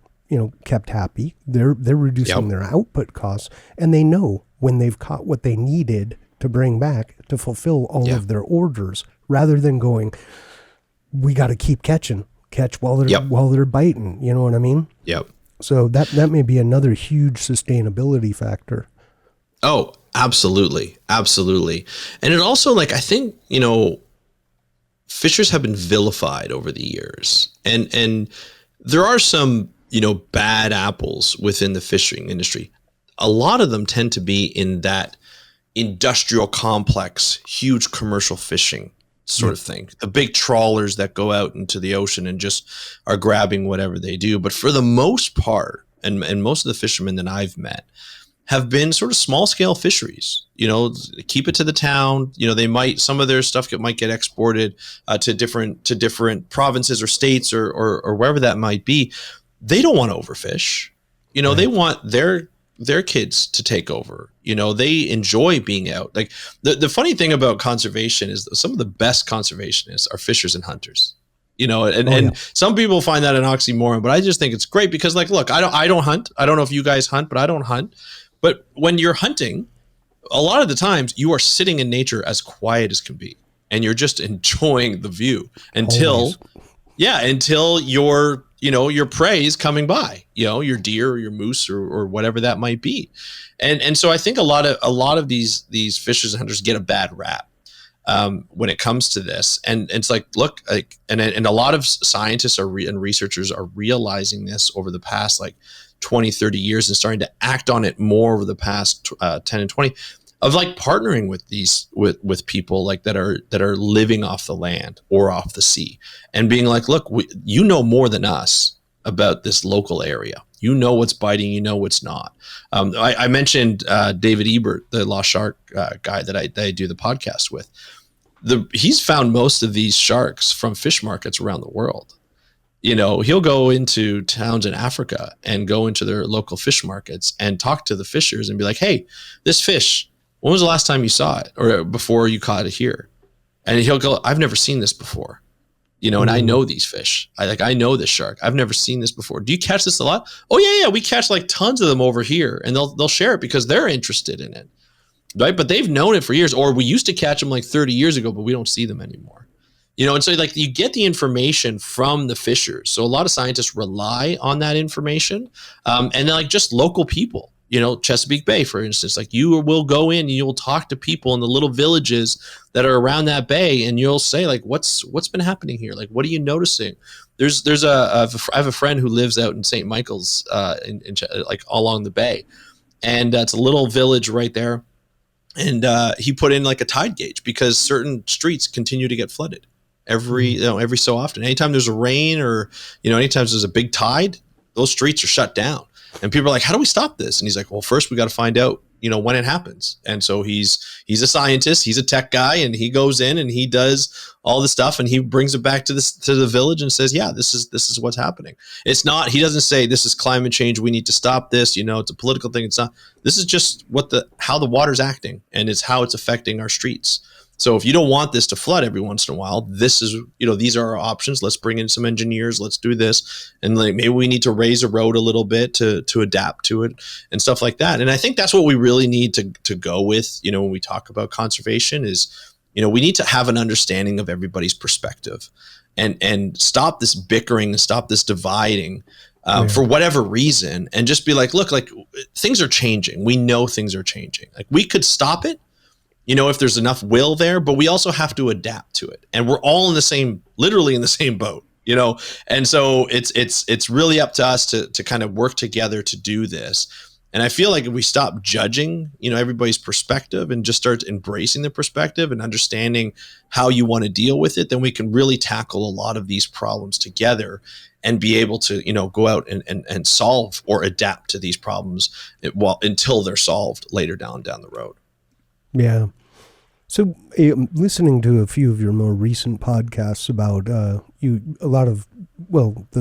kept happy. They're reducing their output costs, and they know when they've caught what they needed to bring back to fulfill all of their orders, rather than going, we got to keep catch while they're biting. You know what I mean? Yep. So that may be another huge sustainability factor. Oh, absolutely. Absolutely. And it also, I think, fishers have been vilified over the years, and there are some, bad apples within the fishing industry. A lot of them tend to be in that industrial complex, huge commercial fishing sort of thing. The big trawlers that go out into the ocean and just are grabbing whatever they do. But for the most part, and most of the fishermen that I've met have been sort of small scale fisheries, keep it to the town. They might, some of their stuff might get exported to different provinces or states or wherever that might be. They don't want to overfish. They want their kids to take over. They enjoy being out. Like the funny thing about conservation is that some of the best conservationists are fishers and hunters. And some people find that an oxymoron, but I just think it's great because, look, I don't hunt. I don't know if you guys hunt, but I don't hunt. But when you're hunting, a lot of the times you are sitting in nature as quiet as can be, and you're just enjoying the view until your prey is coming by, your deer or your moose or whatever that might be. And so I think a lot of these fishers and hunters get a bad rap when it comes to this. And it's and a lot of scientists and researchers are realizing this over the past 20, 30 years and starting to act on it more over the past 10 and 20 of partnering with people that are living off the land or off the sea and being look, you know more than us about this local area. You know what's biting, what's not. I mentioned David Ebert, the lost shark guy that I do the podcast with. He's found most of these sharks from fish markets around the world. He'll go into towns in Africa and go into their local fish markets and talk to the fishers and be like, hey, this fish, when was the last time you saw it or before you caught it here? And he'll go, I've never seen this before. And I know these fish. I know this shark. I've never seen this before. Do you catch this a lot? Oh yeah. We catch tons of them over here, and they'll share it because they're interested in it. Right. But they've known it for years, or we used to catch them 30 years ago, but we don't see them anymore. And so you get the information from the fishers. So a lot of scientists rely on that information. And then just local people, Chesapeake Bay, for instance, you will go in and you'll talk to people in the little villages that are around that bay. And you'll say what's been happening here? What are you noticing? I have a friend who lives out in St. Michael's, along the bay, and it's a little village right there. And he put in a tide gauge because certain streets continue to get flooded every so often. Anytime there's a rain or, anytime there's a big tide, those streets are shut down. And people are like, how do we stop this? And he's like, well, first we got to find out, when it happens. And so he's a scientist, he's a tech guy, and he goes in and he does all the stuff and he brings it back to the village and says, yeah, this is what's happening. It's not, he doesn't say this is climate change, we need to stop this, it's a political thing. It's not. This is just how the water's acting, and it's how it's affecting our streets. So if you don't want this to flood every once in a while, this is, these are our options. Let's bring in some engineers. Let's do this. And maybe we need to raise a road a little bit to adapt to it and stuff like that. And I think that's what we really need to go with, when we talk about conservation is, we need to have an understanding of everybody's perspective and stop this bickering and stop this dividing for whatever reason, and just be look, things are changing. We know things are changing. We could stop it, if there's enough will there, but we also have to adapt to it. And we're all literally in the same boat, and so it's really up to us to kind of work together to do this. And I feel like if we stop judging, everybody's perspective and just start embracing the perspective and understanding how you want to deal with it, then we can really tackle a lot of these problems together and be able to, go out and solve or adapt to these problems until they're solved later down the road. Yeah. So listening to a few of your more recent podcasts about the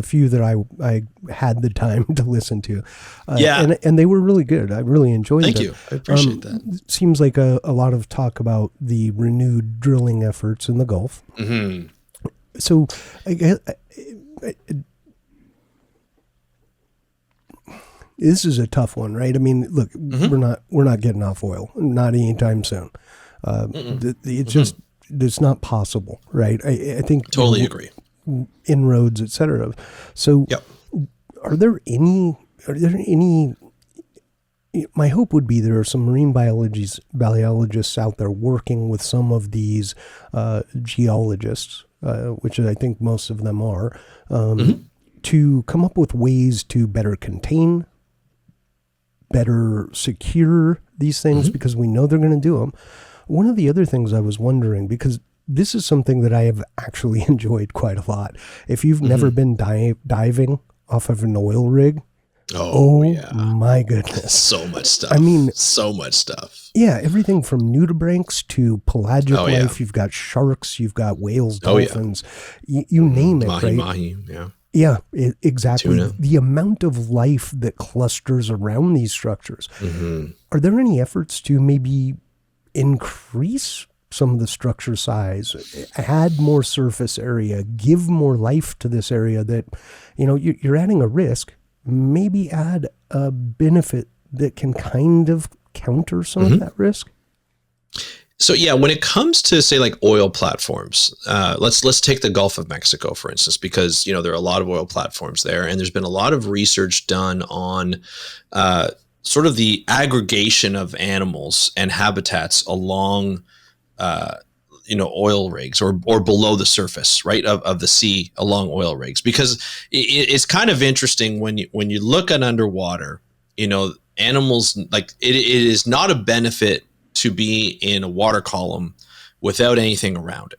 few that I had the time to listen to. And they were really good. I really enjoyed them. Thank you. I appreciate that. It seems like a lot of talk about the renewed drilling efforts in the Gulf. Mm-hmm. So this is a tough one, right? I mean, look, we're not getting off oil, not anytime soon. It's just, it's not possible, right? I think totally agree. Inroads, et cetera. So are there any, my hope would be there are some marine biologists out there working with some of these geologists, which I think most of them are, to come up with ways to better contain, better secure these things, because we know they're going to do them. One of the other things I was wondering, because this is something that I have actually enjoyed quite a lot. If you've never been diving off of an oil rig, my goodness. So much stuff. I mean, so much stuff. Yeah, everything from nudibranchs to pelagic life. You've got sharks, you've got whales, dolphins, you name it, right? Mahi, yeah. Yeah, exactly. Tuna. The amount of life that clusters around these structures. Are there any efforts to maybe increase some of the structure size, add more surface area, give more life to this area that, you're adding a risk, maybe add a benefit that can kind of counter some of that risk? So when it comes to say like oil platforms, let's take the Gulf of Mexico, for instance, because, there are a lot of oil platforms there, and there's been a lot of research done on sort of the aggregation of animals and habitats along, oil rigs or below the surface, right, of the sea along oil rigs, because it's kind of interesting when you look at underwater, animals, like it is not a benefit to be in a water column without anything around it.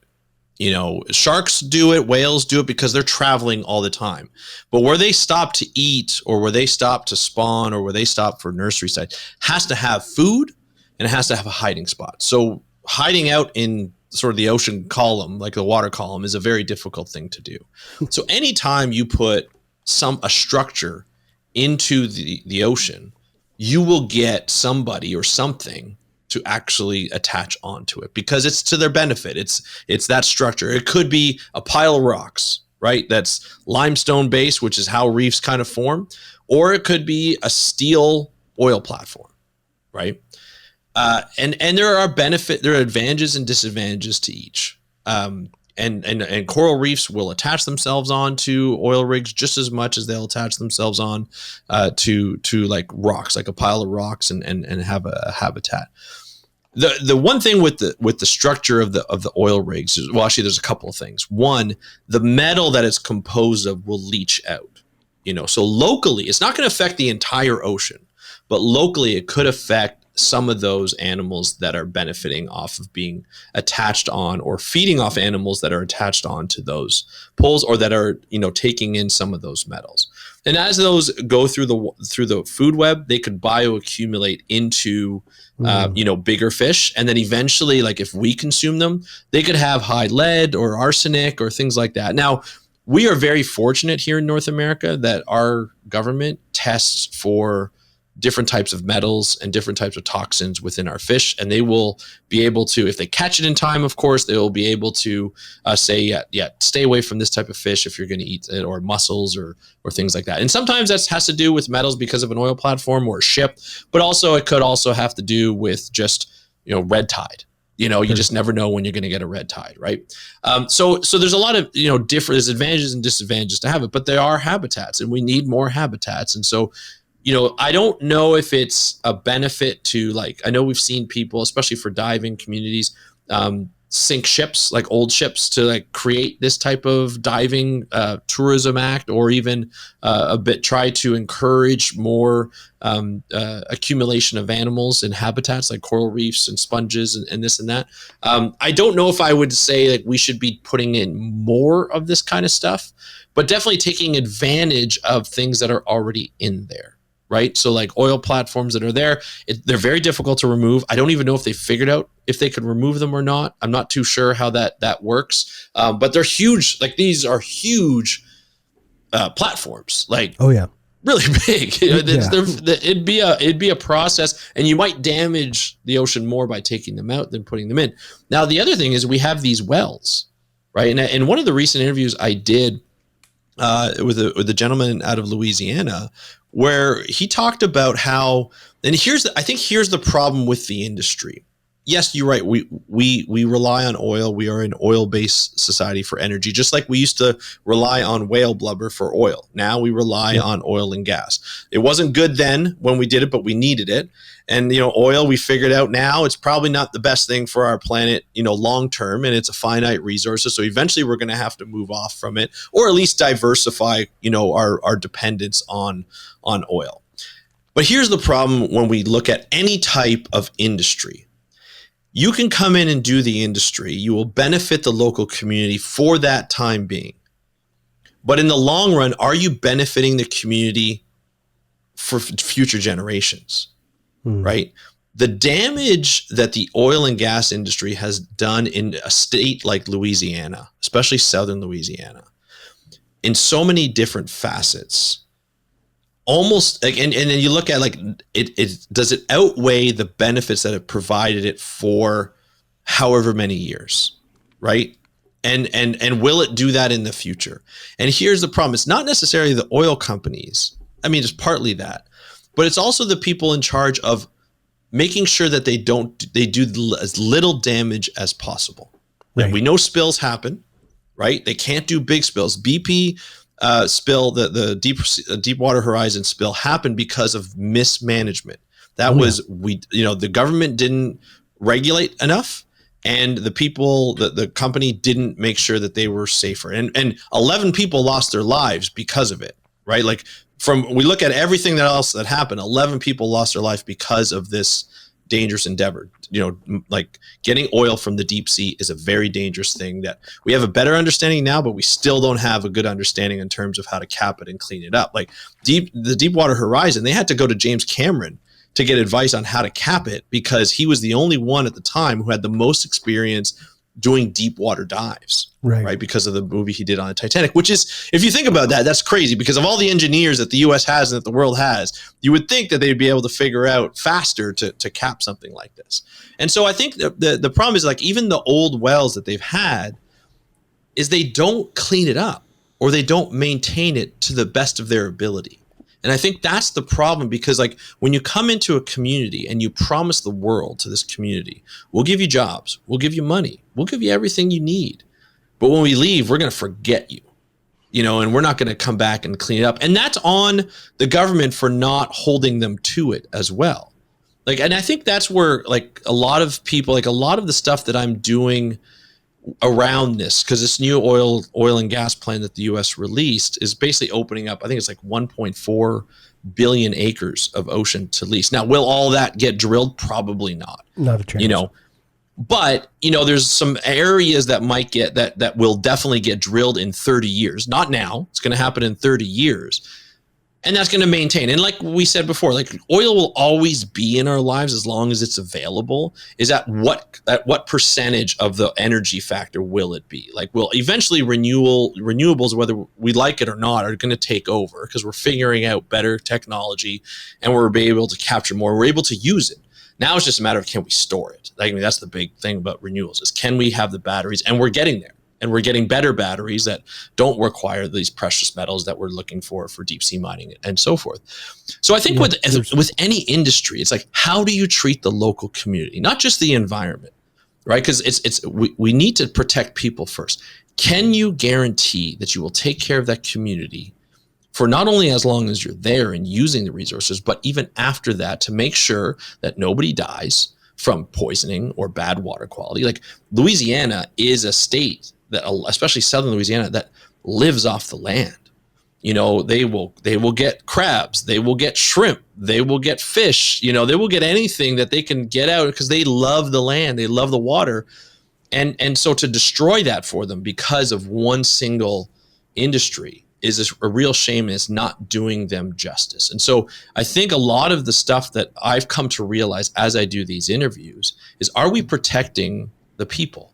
Sharks do it, whales do it because they're traveling all the time. But where they stop to eat or where they stop to spawn or where they stop for nursery site has to have food and it has to have a hiding spot. So hiding out in sort of the ocean column, like the water column, is a very difficult thing to do. So anytime you put a structure into the ocean, you will get somebody or something to actually attach onto it because it's to their benefit. It's that structure. It could be a pile of rocks, right? That's limestone based, which is how reefs kind of form, or it could be a steel oil platform, right? And there are advantages and disadvantages to each. And coral reefs will attach themselves onto oil rigs just as much as they'll attach themselves on to like rocks, like a pile of rocks, and have a habitat. The one thing with the structure of the oil rigs is, well, actually, there's a couple of things. One, the metal that it's composed of will leach out. So locally, it's not going to affect the entire ocean, but locally, it could affect some of those animals that are benefiting off of being attached on or feeding off animals that are attached on to those poles or that are, taking in some of those metals. And as those go through the food web, they could bioaccumulate into, bigger fish. And then eventually, like if we consume them, they could have high lead or arsenic or things like that. Now, we are very fortunate here in North America that our government tests for different types of metals and different types of toxins within our fish. And they will be able to, if they catch it in time, of course, they will be able to say, stay away from this type of fish if you're going to eat it, or mussels or things like that. And sometimes that has to do with metals because of an oil platform or a ship, but also it could also have to do with just, red tide. You just never know when you're going to get a red tide, right? So there's a lot of, there's advantages and disadvantages to have it, but there are habitats and we need more habitats. And so, I don't know if it's a benefit to, like, I know we've seen people, especially for diving communities, sink ships, like old ships, to like create this type of diving tourism act, or even try to encourage more accumulation of animals and habitats like coral reefs and sponges and this and that. I don't know if I would say like we should be putting in more of this kind of stuff, but definitely taking advantage of things that are already in there. Right. So like oil platforms that are there, they're very difficult to remove. I don't even know if they figured out if they could remove them or not. I'm not too sure how that works. But they're huge. Like these are huge platforms. Like, oh yeah, really big. It'd be a process, and you might damage the ocean more by taking them out than putting them in. Now, the other thing is we have these wells, right? And in one of the recent interviews I did with a gentleman out of Louisiana, where he talked about how, and I think here's the problem with the industry. Yes, you're right. We rely on oil. We are an oil-based society for energy, just like we used to rely on whale blubber for oil. Now we rely on oil and gas. It wasn't good then when we did it, but we needed it. And, oil, we figured out now it's probably not the best thing for our planet, long term, and it's a finite resource. So eventually we're going to have to move off from it, or at least diversify, our dependence on oil. But here's the problem when we look at any type of industry. You can come in and do the industry. You will benefit the local community for that time being. But in the long run, are you benefiting the community for future generations? Right? The damage that the oil and gas industry has done in a state like Louisiana, especially southern Louisiana, in so many different facets, almost like, and then you look at like it does it outweigh the benefits that have provided it for however many years, right? And will it do that in the future? And here's the problem: it's not necessarily the oil companies. I mean, it's partly that, but it's also the people in charge of making sure that they do as little damage as possible. Right. And we know spills happen, right? They can't do big spills. BP spill, the Deepwater Horizon spill happened because of mismanagement. That the government didn't regulate enough, and the people, the company didn't make sure that they were safer. And 11 people lost their lives because of it, right? Like we look at everything else that happened, 11 people lost their life because of this dangerous endeavor. Like getting oil from the deep sea is a very dangerous thing that we have a better understanding now, but we still don't have a good understanding in terms of how to cap it and clean it up. Like the Deepwater Horizon, they had to go to James Cameron to get advice on how to cap it, because he was the only one at the time who had the most experience doing deep water dives, right? Because of the movie he did on the Titanic, which is, if you think about that, that's crazy, because of all the engineers that the US has and that the world has, you would think that they'd be able to figure out faster to cap something like this. And so I think the problem is, like, even the old wells that they've had is they don't clean it up, or they don't maintain it to the best of their ability. And I think that's the problem, because like when you come into a community and you promise the world to this community, we'll give you jobs, we'll give you money, we'll give you everything you need. But when we leave, we're going to forget you, and we're not going to come back and clean it up. And that's on the government for not holding them to it as well. Like, and I think that's where like a lot of people, like a lot of the stuff that I'm doing around this, because this new oil and gas plan that the US released is basically opening up, I think it's like 1.4 billion acres of ocean to lease. Now, will all that get drilled? Probably not. Not a chance. But there's some areas that might get that will definitely get drilled in 30 years. Not now. It's going to happen in 30 years. And that's going to maintain. And like we said before, like oil will always be in our lives as long as it's available. Is at what percentage of the energy factor will it be? Like, will eventually renewables, whether we like it or not, are going to take over, because we're figuring out better technology and we're able to capture more. We're able to use it. Now it's just a matter of, can we store it? Like, I mean, that's the big thing about renewables, is can we have the batteries? And we're getting there. And we're getting better batteries that don't require these precious metals that we're looking for deep sea mining and so forth. So I think with any industry, it's like, how do you treat the local community, not just the environment, right? Because we need to protect people first. Can you guarantee that you will take care of that community for not only as long as you're there and using the resources, but even after that, to make sure that nobody dies, from poisoning or bad water quality. Like Louisiana is a state that, especially southern Louisiana, that lives off the land. You know, they will get crabs, they will get shrimp, they will get fish, you know, they will get anything that they can get out because they love the land, they love the water. And so to destroy that for them because of one single industry is a real shame, and it's not doing them justice. And so I think a lot of the stuff that I've come to realize as I do these interviews is, are we protecting the people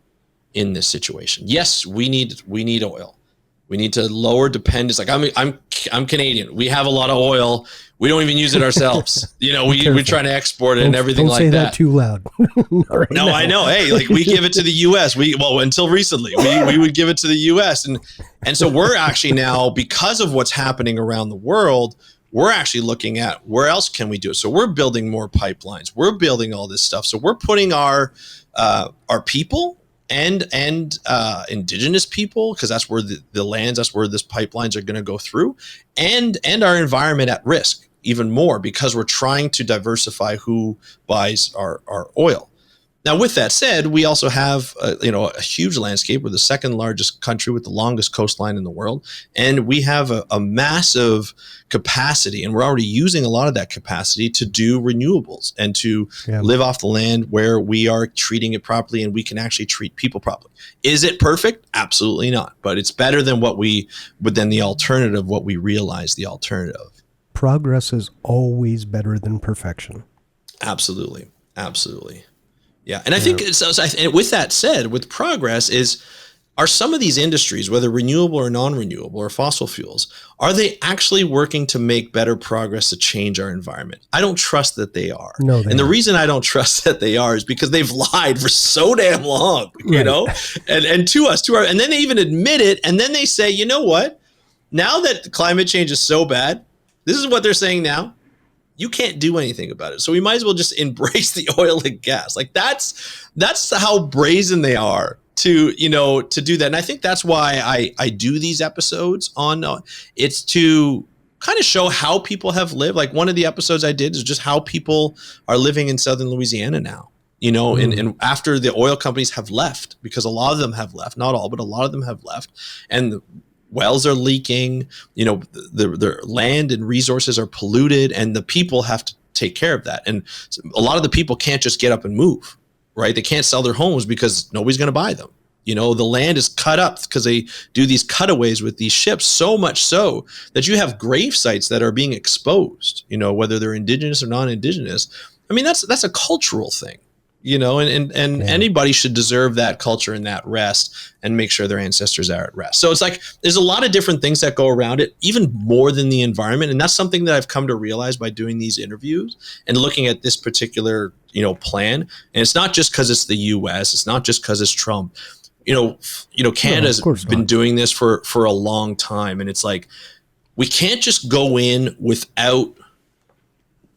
in this situation? Yes, we need oil. We need to lower dependence. Like I'm Canadian. We have a lot of oil. We don't even use it ourselves. You know, we try to export it and everything like that. Don't say that too loud. No, I know. Hey, like we give it to the U.S. Until recently, we would give it to the U.S. And so we're actually now, because of what's happening around the world, we're actually looking at where else can we do it. So we're building more pipelines. We're building all this stuff. So we're putting our people and indigenous people, because that's where the lands, that's where this pipelines are going to go through, and our environment at risk even more, because we're trying to diversify who buys our oil. Now, with that said, we also have a huge landscape. We're the second largest country with the longest coastline in the world, and we have a massive capacity, and we're already using a lot of that capacity to do renewables and to live off the land where we are treating it properly, and we can actually treat people properly. Is it perfect? Absolutely not, but it's better than the alternative, what we realize the alternative. Progress is always better than perfection. Absolutely. Yeah. And I think and with that said, with progress are some of these industries, whether renewable or non-renewable or fossil fuels, are they actually working to make better progress to change our environment? I don't trust that they are. No, the reason I don't trust that they are is because they've lied for so damn long, you know, and to us, and then they even admit it. And then they say, you know what, now that climate change is so bad, this is what they're saying now. You can't do anything about it. So we might as well just embrace the oil and gas. Like that's how brazen they are to do that. And I think that's why I do these episodes on it's to kind of show how people have lived. Like one of the episodes I did is just how people are living in southern Louisiana now, you know, and after the oil companies have left, because a lot of them have left, not all, but a lot of them have left, and the wells are leaking, you know, their land and resources are polluted, and the people have to take care of that. And a lot of the people can't just get up and move, right? They can't sell their homes because nobody's going to buy them. You know, the land is cut up because they do these cutaways with these ships, so much so that you have grave sites that are being exposed, you know, whether they're indigenous or non-indigenous. I mean, that's a cultural thing. You know, and anybody should deserve that culture and that rest, and make sure their ancestors are at rest. So it's like there's a lot of different things that go around it, even more than the environment. And that's something that I've come to realize by doing these interviews and looking at this particular, you know, plan. And it's not just because it's the U.S. It's not just because it's Trump. You know, Canada's been doing this for a long time, and it's like we can't just go in without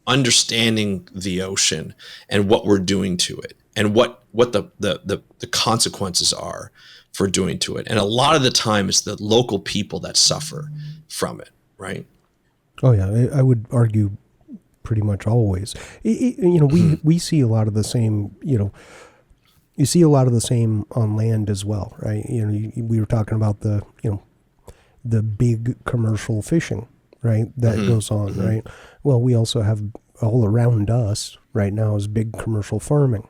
understanding the ocean and what we're doing to it, and what the consequences are for doing to it. And a lot of the time it's the local people that suffer from it, right? Oh yeah, I would argue pretty much always. You know, we see a lot of the same, you know, you see a lot of the same on land as well, right? You know, we were talking about the big commercial fishing, right? That goes on, right? Well, we also have all around us right now is big commercial farming.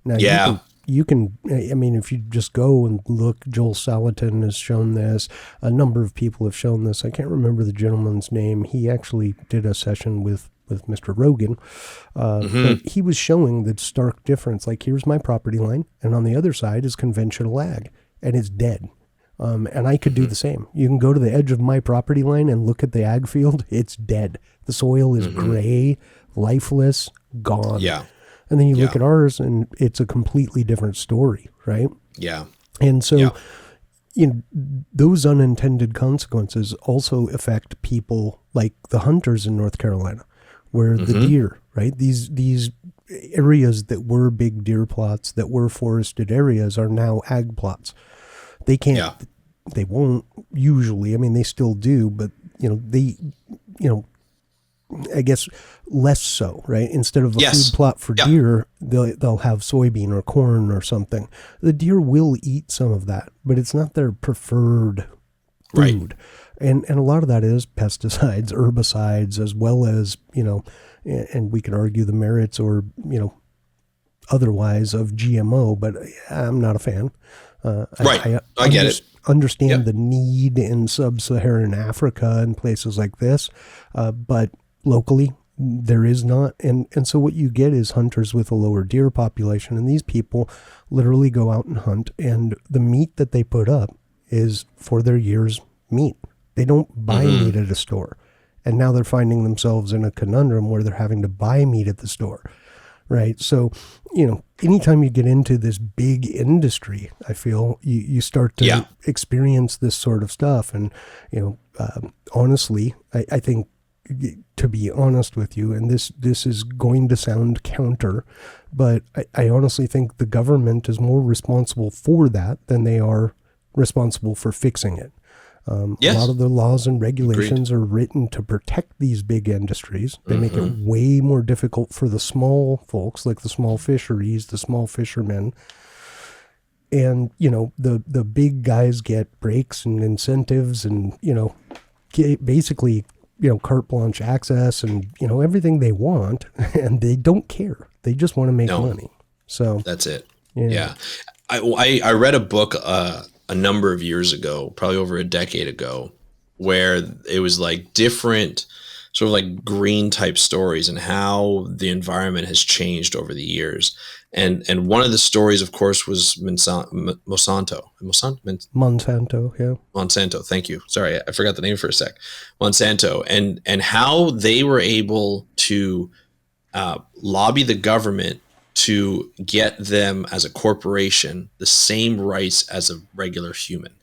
Now, you can, I mean, if you just go and look, Joel Salatin has shown this. A number of people have shown this. I can't remember the gentleman's name. He actually did a session with Mr. Rogan. But he was showing the stark difference. Like, here's my property line, and on the other side is conventional ag, and it's dead. And I could do the same. You can go to the edge of my property line and look at the ag field. It's dead. The soil is gray, lifeless, gone. Yeah. And then you look at ours, and it's a completely different story, right? Yeah. And so, you know, those unintended consequences also affect people like the hunters in North Carolina, where the deer, right? These areas that were big deer plots, that were forested areas, are now ag plots. They can't, they won't usually. I mean, they still do, but, you know, I guess less so, right? Instead of a Yes. food plot for deer, they'll have soybean or corn or something. The deer will eat some of that, but it's not their preferred food. Right. And a lot of that is pesticides, herbicides, as well as, and we can argue the merits or, otherwise of GMO, but I'm not a fan. I get it. Understand the need in sub-Saharan Africa and places like this, but locally there is not. And so what you get is hunters with a lower deer population, and these people literally go out and hunt, and the meat that they put up is for their year's meat. They don't buy meat at a store, and now they're finding themselves in a conundrum where they're having to buy meat at the store. Right. So, anytime you get into this big industry, I feel you start to experience this sort of stuff. And, honestly, I think, to be honest with you, and this is going to sound counter, but I honestly think the government is more responsible for that than they are responsible for fixing it. Yes. A lot of the laws and regulations are written to protect these big industries. They make it way more difficult for the small folks, like the small fisheries, the small fishermen. And, the big guys get breaks and incentives and, basically, carte blanche access and, everything they want, and they don't care. They just want to make money. So that's it. Yeah. I read a book, a number of years ago, probably over a decade ago, where it was like different sort of like green type stories and how the environment has changed over the years. And one of the stories, of course, was Monsanto. Yeah. Monsanto. Thank you. Sorry, I forgot the name for a sec. Monsanto, and how they were able to lobby the government to get them as a corporation the same rights as a regular human.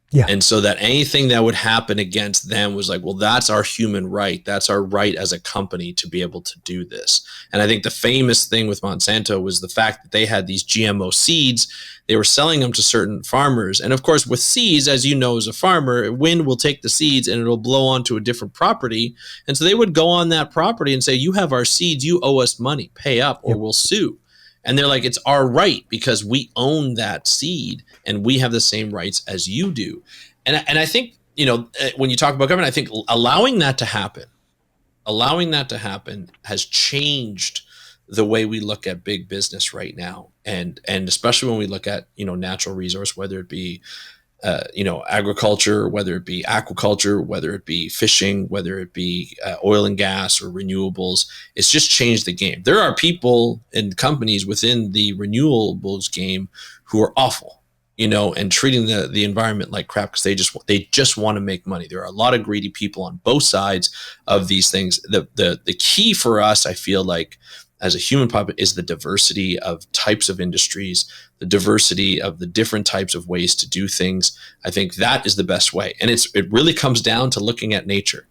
Yeah. And so that anything that would happen against them was like, well, that's our human right. That's our right as a company to be able to do this. And I think the famous thing with Monsanto was the fact that they had these GMO seeds. They were selling them to certain farmers. And of course, with seeds, as you know, as a farmer, wind will take the seeds and it'll blow onto a different property. And so they would go on that property and say, you have our seeds, you owe us money, pay up or we'll sue. And they're like, it's our right because we own that seed and we have the same rights as you do. And I think, when you talk about government, I think allowing that to happen has changed the way we look at big business right now. And especially when we look at, natural resource, whether it be, agriculture, whether it be aquaculture, whether it be fishing, whether it be oil and gas or renewables, it's just changed the game. There are people and companies within the renewables game who are awful, and treating the environment like crap because they just want to make money. There are a lot of greedy people on both sides of these things. The key for us, I feel like, as a human population, is the diversity of types of industries, the diversity of the different types of ways to do things. I think that is the best way. And it really comes down to looking at nature.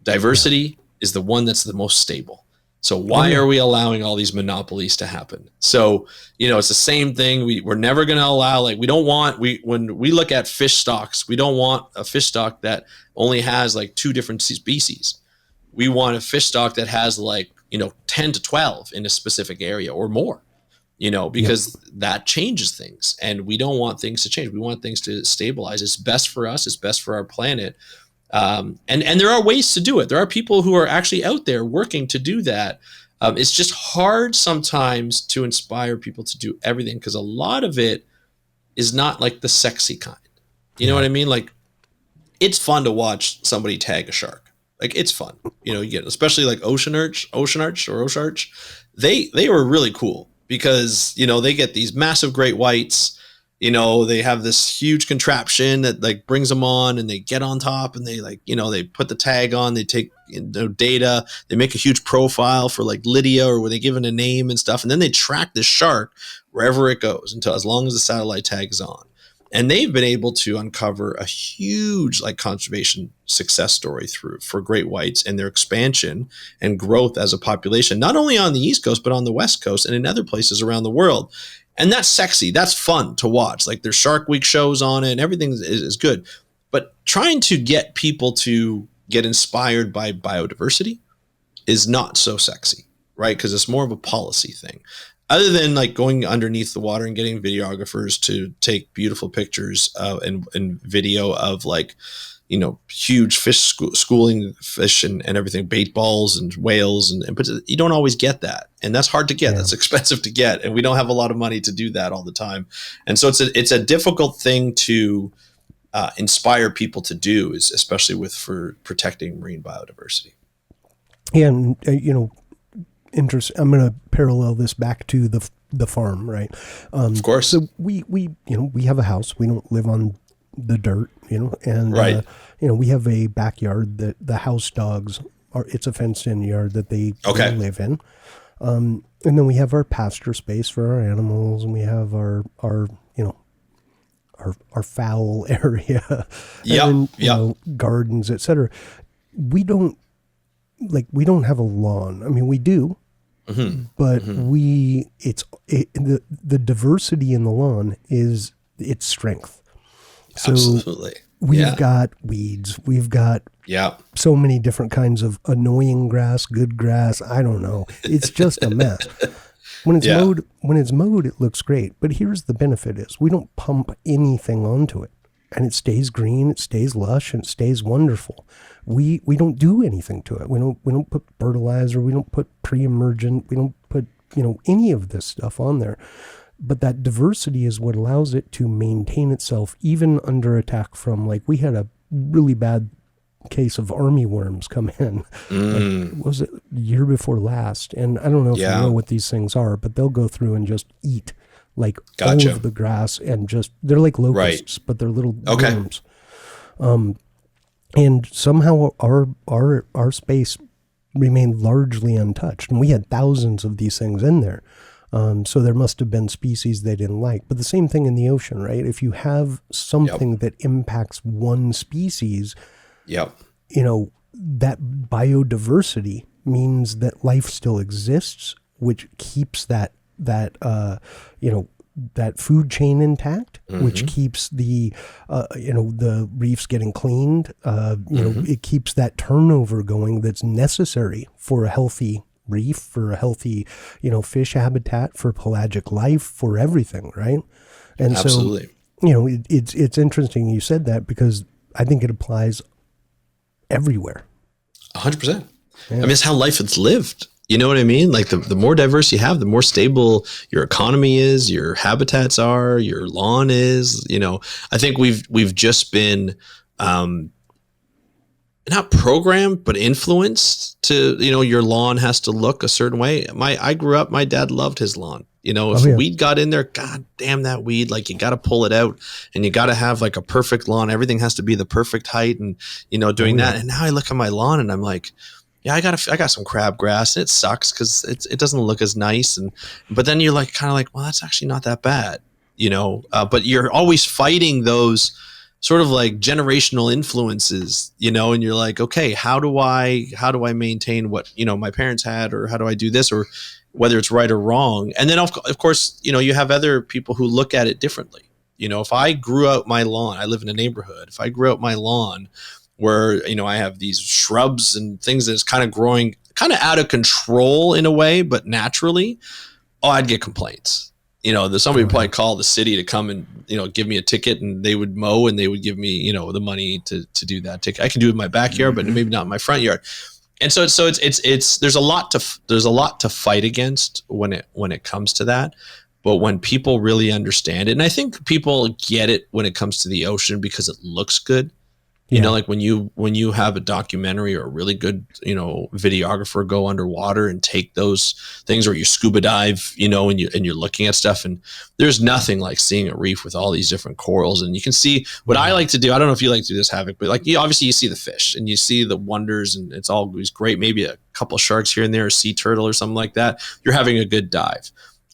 Diversity is the one that's the most stable. So why are we allowing all these monopolies to happen? So, it's the same thing. We're never going to allow, when we look at fish stocks, we don't want a fish stock that only has like 2 different species. We want a fish stock that has 10 to 12 in a specific area or more, because that changes things, and we don't want things to change. We want things to stabilize. It's best for us. It's best for our planet. And there are ways to do it. There are people who are actually out there working to do that. It's just hard sometimes to inspire people to do everything because a lot of it is not like the sexy kind. You know what I mean? Like, it's fun to watch somebody tag a shark. Like, it's fun, you get, especially like ocean arch. They were really cool because, they get these massive great whites, they have this huge contraption that like brings them on and they get on top and they they put the tag on, they take data, they make a huge profile for like Lydia or where they give it a name and stuff. And then they track this shark wherever it goes as long as the satellite tag is on. And they've been able to uncover a huge conservation success story for great whites and their expansion and growth as a population, not only on the East Coast, but on the West Coast and in other places around the world. And that's sexy. That's fun to watch. Like, there's Shark Week shows on it and everything is good. But trying to get people to get inspired by biodiversity is not so sexy, right? Because it's more of a policy thing. Other than like going underneath the water and getting videographers to take beautiful pictures and video of like, huge fish schooling fish and everything, bait balls and whales, but you don't always get that, and that's hard to get. Yeah. That's expensive to get, and we don't have a lot of money to do that all the time. And so it's a difficult thing to inspire people to do, especially for protecting marine biodiversity. Yeah, and interesting. I'm going to parallel this back to the farm, right? Of course. So we have a house. We don't live on the dirt, and right. We have a backyard that the house dogs it's a fenced in yard that they live in. And then we have our pasture space for our animals, and we have our foul area, gardens, etc. We don't have a lawn. I mean, we do, but the diversity in the lawn is its strength. So absolutely. We've got weeds. We've got so many different kinds of annoying grass, good grass. I don't know. It's just a mess. When it's mowed, it looks great. But here's the benefit is we don't pump anything onto it. And it stays green, it stays lush, and it stays wonderful. We don't do anything to it. We don't put fertilizer, we don't put pre-emergent, we don't put, any of this stuff on there. But that diversity is what allows it to maintain itself even under attack from, like, we had a really bad case of army worms come in. Like, was it the year before last? And I don't know if you know what these things are, but they'll go through and just eat all of the grass, and they're like locusts, but they're little worms. And somehow our space remained largely untouched, and we had thousands of these things in there. So there must have been species they didn't like. But the same thing in the ocean, right? If you have something that impacts one species, that biodiversity means that life still exists, which keeps that food chain intact, which keeps the reefs getting cleaned. It keeps that turnover going that's necessary for a healthy reef, for a healthy, fish habitat, for pelagic life, for everything, right? And absolutely. So, it's interesting you said that, because I think it applies everywhere. 100%. I mean, it's how life is lived. You know what I mean? Like the more diverse you have, the more stable your economy is, your habitats are, your lawn is. I think we've just been not programmed, but influenced to, your lawn has to look a certain way. I grew up, my dad loved his lawn. If a weed got in there, God damn that weed, like you got to pull it out, and you got to have like a perfect lawn. Everything has to be the perfect height, and, doing that. And now I look at my lawn and I'm like, I got some crabgrass. It sucks because it doesn't look as nice. But then you're like, kind of like, well, that's actually not that bad, but you're always fighting those sort of like generational influences, and you're like, okay, how do I maintain what, my parents had, or how do I do this, or whether it's right or wrong. And then of course, you have other people who look at it differently. If I grew out my lawn, I live in a neighborhood. If I grew out my lawn where, I have these shrubs and things that's kind of growing kind of out of control in a way, but naturally, I'd get complaints. Somebody would probably call the city to come and, give me a ticket, and they would mow, and they would give me, the money to do that ticket. I can do it in my backyard, but maybe not in my front yard. And so it's there's a lot to fight against when it comes to that. But when people really understand it, and I think people get it when it comes to the ocean because it looks good. Like when you have a documentary or a really good, videographer go underwater and take those things, or you scuba dive, and you're looking at stuff, and there's nothing like seeing a reef with all these different corals. And you can see what I like to do. I don't know if you like to do this, Havok, but like, obviously you see the fish and you see the wonders, and it's always great. Maybe a couple of sharks here and there, a sea turtle or something like that. You're having a good dive.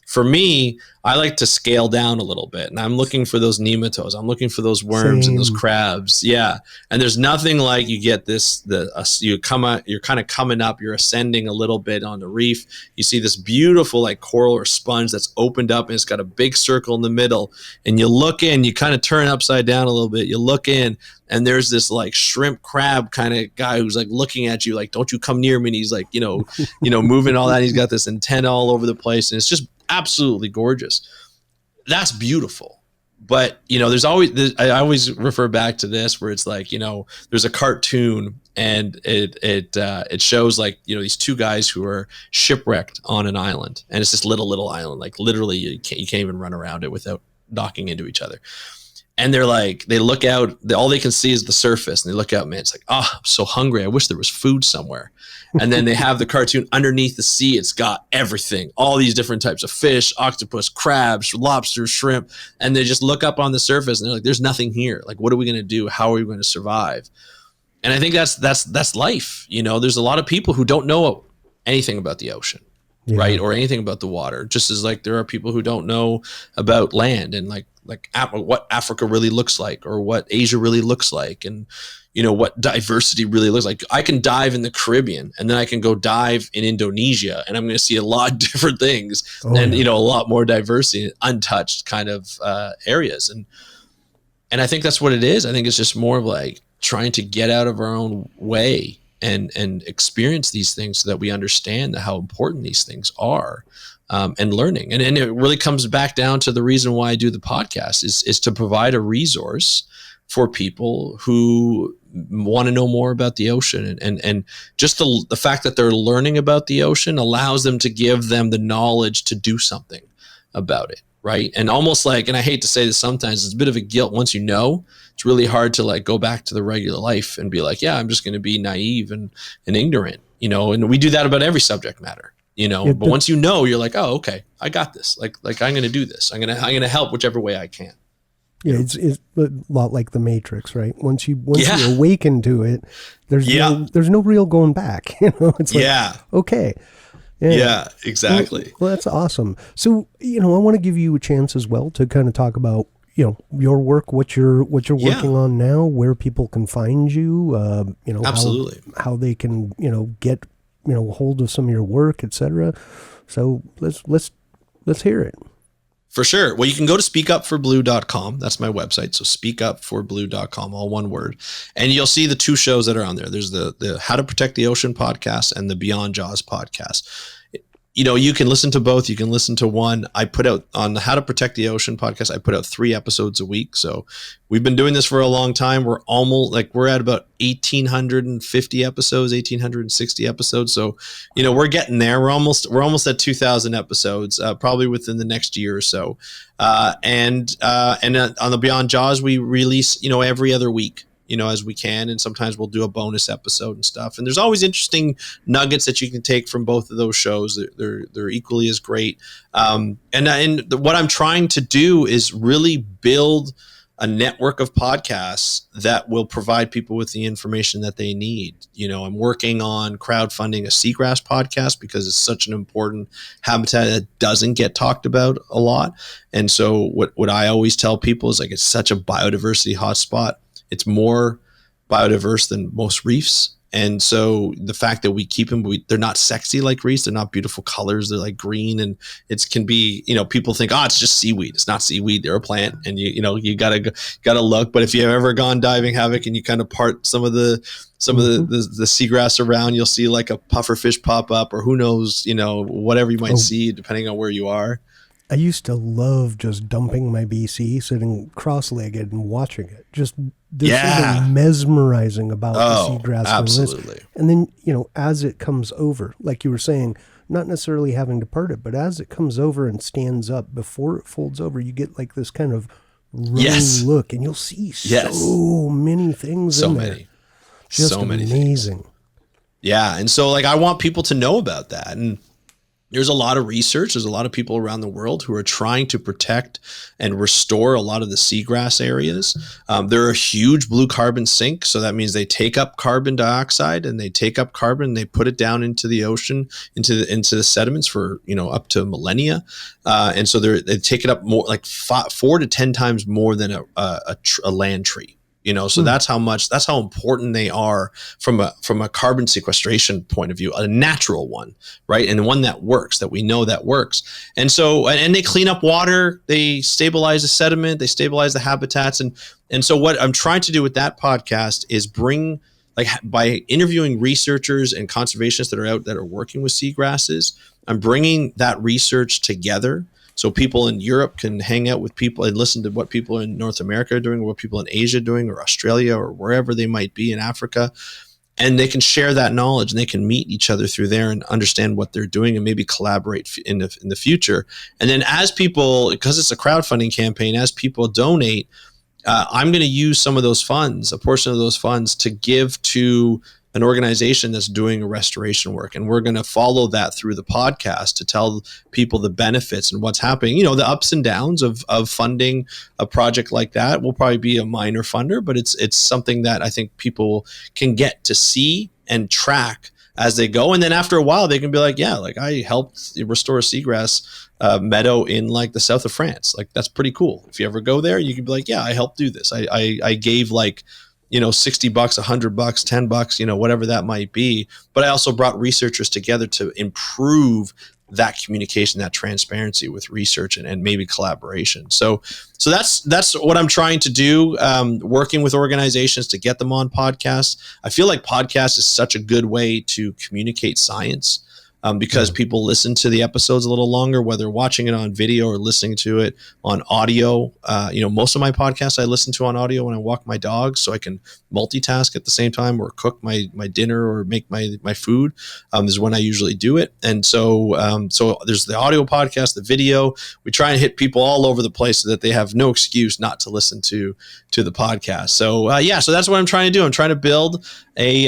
for me, I like to scale down a little bit, and I'm looking for those nematodes. I'm looking for those worms and those crabs. Yeah. And there's nothing like you get you're kind of coming up, you're ascending a little bit on the reef. You see this beautiful like coral or sponge that's opened up and it's got a big circle in the middle. And you look in, you kind of turn upside down a little bit. You look in, and there's this like shrimp crab kind of guy who's like looking at you like, don't you come near me. And he's like, moving all that. He's got this antenna all over the place, and it's just absolutely gorgeous. That's beautiful. But I always refer back to this where it's like, there's a cartoon, and it shows like, these two guys who are shipwrecked on an island, and it's this little island, like literally you can't even run around it without knocking into each other. And they're like, they look out, all they can see is the surface, and they look out, man, it's like, I'm so hungry. I wish there was food somewhere. And then they have the cartoon underneath the sea. It's got everything, all these different types of fish, octopus, crabs, lobsters, shrimp. And they just look up on the surface, and they're like, there's nothing here. Like, what are we going to do? How are we going to survive? And I think that's life. There's a lot of people who don't know anything about the ocean. Yeah. Right. Or anything about the water, just as like there are people who don't know about land and like what Africa really looks like, or what Asia really looks like, and what diversity really looks like. I can dive in the Caribbean, and then I can go dive in Indonesia, and I'm going to see a lot of different things, and a lot more diversity, untouched kind of areas, and I think that's what it is. I think it's just more of like trying to get out of our own way and experience these things so that we understand how important these things are, and learning. And it really comes back down to the reason why I do the podcast is to provide a resource for people who want to know more about the ocean. And just the fact that they're learning about the ocean allows them to give them the knowledge to do something about it. Right. And almost like, and I hate to say this sometimes, it's a bit of a guilt. Once you know, it's really hard to like go back to the regular life and be like, yeah, I'm just going to be naive and ignorant, and we do that about every subject matter, but once you're like, oh, okay, I got this. Like I'm going to do this. I'm going to help whichever way I can. Yeah. It's a lot like the Matrix, right? Once you awaken to it, there's no real going back. It's like, okay. Yeah, exactly. Well, that's awesome. So, I want to give you a chance as well to kind of talk about, your work, what you're working on now, where people can find you, absolutely, how they can, get, hold of some of your work, etc. So let's hear it. For sure. Well, you can go to speakupforblue.com. That's my website. So speakupforblue.com, all one word. And you'll see the two shows that are on there. There's the How to Protect the Ocean podcast and the Beyond Jaws podcast. You can listen to both. You can listen to one. I put out on the How to Protect the Ocean podcast, I put out 3 episodes a week. So we've been doing this for a long time. We're at about 1,850 episodes, 1,860 episodes. So, we're getting there. We're almost at 2,000 episodes, probably within the next year or so. And on the Beyond Jaws, we release, every other week. As we can. And sometimes we'll do a bonus episode and stuff. And there's always interesting nuggets that you can take from both of those shows. They're equally as great. And what I'm trying to do is really build a network of podcasts that will provide people with the information that they need. I'm working on crowdfunding a seagrass podcast because it's such an important habitat that doesn't get talked about a lot. And so what I always tell people is like, it's such a biodiversity hotspot. It's more biodiverse than most reefs. And so the fact that we keep them, they're not sexy like reefs. They're not beautiful colors. They're like green, and it can be, people think, oh, it's just seaweed. It's not seaweed. They're a plant, and you gotta look. But if you've ever gone diving, Havok, and you kind of part some of the seagrass around, you'll see like a pufferfish pop up, or who knows, whatever you might see depending on where you are. I used to love just dumping my BC, sitting cross-legged and watching it. Just there's something mesmerizing about the seagrass. Absolutely. And then, as it comes over, like you were saying, not necessarily having to part it, but as it comes over and stands up before it folds over, you get like this kind of running look, and you'll see so many things in there. Just so many amazing. Things. Yeah. And so like, I want people to know about that. And there's a lot of research. There's a lot of people around the world who are trying to protect and restore a lot of the seagrass areas. They're a huge blue carbon sink. So that means they take up carbon dioxide and they take up carbon and they put it down into the ocean, into the sediments for, up to millennia. And so they take it up more, like 4 to 10 times more than a land tree. So that's how important they are from a carbon sequestration point of view, a natural one, right? And one that works, that we know that works. And so, and they clean up water, they stabilize the sediment, they stabilize the habitats. And so what I'm trying to do with that podcast is bring, like, by interviewing researchers and conservationists that are out that are working with seagrasses, I'm bringing that research together. So people in Europe can hang out with people and listen to what people in North America are doing, what people in Asia are doing, or Australia, or wherever they might be in Africa. And they can share that knowledge and they can meet each other through there and understand what they're doing and maybe collaborate in the future. And then as people, because it's a crowdfunding campaign, as people donate, I'm going to use some of those funds, a portion of those funds, to give to an organization that's doing restoration work. And we're going to follow that through the podcast to tell people the benefits and what's happening. The ups and downs of funding a project like that will probably be a minor funder, but it's something that I think people can get to see and track as they go. And then after a while, they can be like, yeah, like I helped restore a seagrass meadow in like the south of France. Like, that's pretty cool. If you ever go there, you can be like, yeah, I helped do this. I gave like, $60, $100, $10, whatever that might be. But I also brought researchers together to improve that communication, that transparency with research and maybe collaboration. So that's what I'm trying to do, working with organizations to get them on podcasts. I feel like podcast is such a good way to communicate science. Because people listen to the episodes a little longer, whether watching it on video or listening to it on audio. Most of my podcasts I listen to on audio when I walk my dog, so I can multitask at the same time, or cook my dinner or make my food. This is when I usually do it. And so there's the audio podcast, the video. We try and hit people all over the place so that they have no excuse not to listen to the podcast. So so that's what I'm trying to do. I'm trying to build a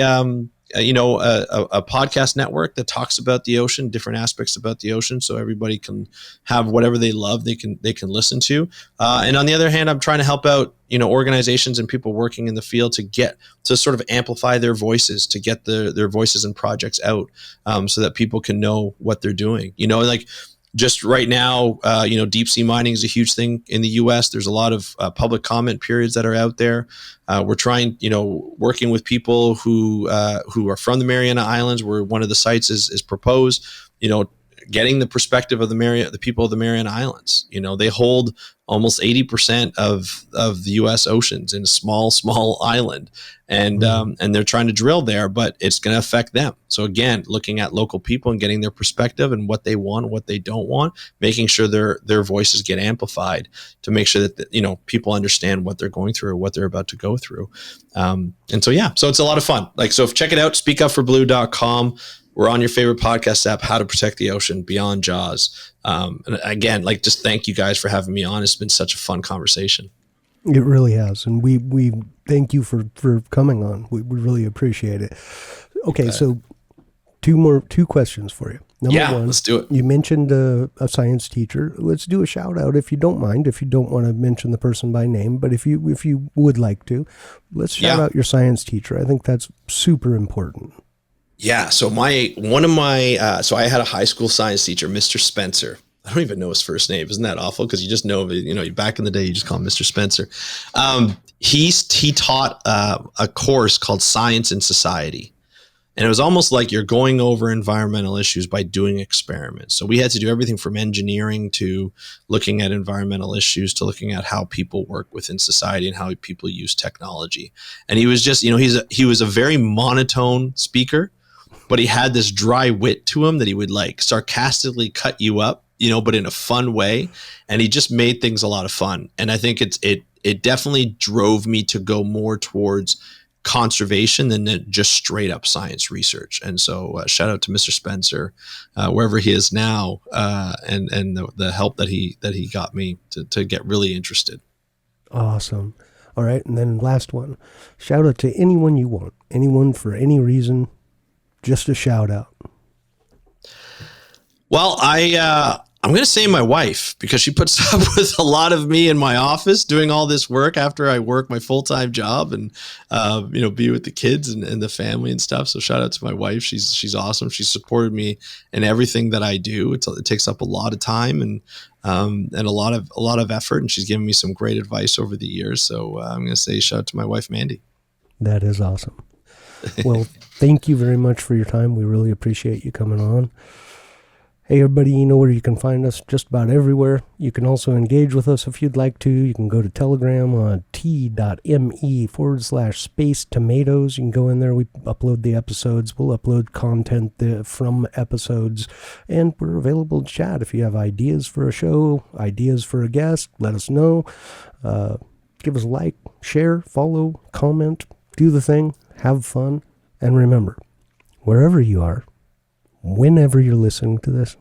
podcast network that talks about the ocean, different aspects about the ocean, so everybody can have whatever they love, they can listen to. And on the other hand, I'm trying to help out, organizations and people working in the field to sort of amplify their voices, to get their voices and projects out, so that people can know what they're doing. Like, just right now, deep sea mining is a huge thing in the U.S. There's a lot of public comment periods that are out there. We're trying, working with people who are from the Mariana Islands, where one of the sites is proposed, getting the perspective of the people of the Mariana Islands. They hold almost 80% of the U.S. oceans in a small island. And they're trying to drill there, but it's going to affect them. So again, looking at local people and getting their perspective and what they want, what they don't want, making sure their voices get amplified to make sure that, people understand what they're going through or what they're about to go through. So it's a lot of fun. So check it out, speakupforblue.com. We're on your favorite podcast app, How to Protect the Ocean, Beyond Jaws. And again, just thank you guys for having me on. It's been such a fun conversation. It really has. And we thank you for coming on. We really appreciate it. Okay, so two questions for you. Number one, let's do it. You mentioned a science teacher. Let's do a shout out if you don't mind, if you don't want to mention the person by name, but if you would like to, let's shout out your science teacher. I think that's super important. Yeah. So I had a high school science teacher, Mr. Spencer. I don't even know his first name. Isn't that awful? Because you just know, back in the day, you just call him Mr. Spencer. He taught a course called Science and Society. And it was almost like you're going over environmental issues by doing experiments. So we had to do everything from engineering to looking at environmental issues to looking at how people work within society and how people use technology. And he was just, he was a very monotone speaker, but he had this dry wit to him that he would sarcastically cut you up, but in a fun way. And he just made things a lot of fun. And I think it definitely drove me to go more towards conservation than just straight up science research. And so shout out to Mr. Spencer, wherever he is now, and the help that he got me to get really interested. Awesome. All right. And then last one, shout out to anyone you want, anyone for any reason, just a shout out. Well, I'm going to say my wife, because she puts up with a lot of me in my office doing all this work after I work my full-time job and, be with the kids and the family and stuff. So shout out to my wife. She's awesome. She supported me in everything that I do. It takes up a lot of time and a lot of effort. And she's given me some great advice over the years. So I'm going to say shout out to my wife, Mandy. That is awesome. Well, thank you very much for your time. We really appreciate you coming on. Hey, everybody, you know where you can find us just about everywhere. You can also engage with us if you'd like to. You can go to Telegram on t.me/Space Tomatoes. You can go in there. We upload the episodes. We'll upload content from episodes. And we're available to chat. If you have ideas for a show, ideas for a guest, let us know. Give us a like, share, follow, comment, do the thing, have fun. And remember, wherever you are, whenever you're listening to this,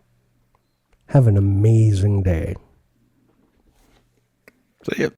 have an amazing day. See ya.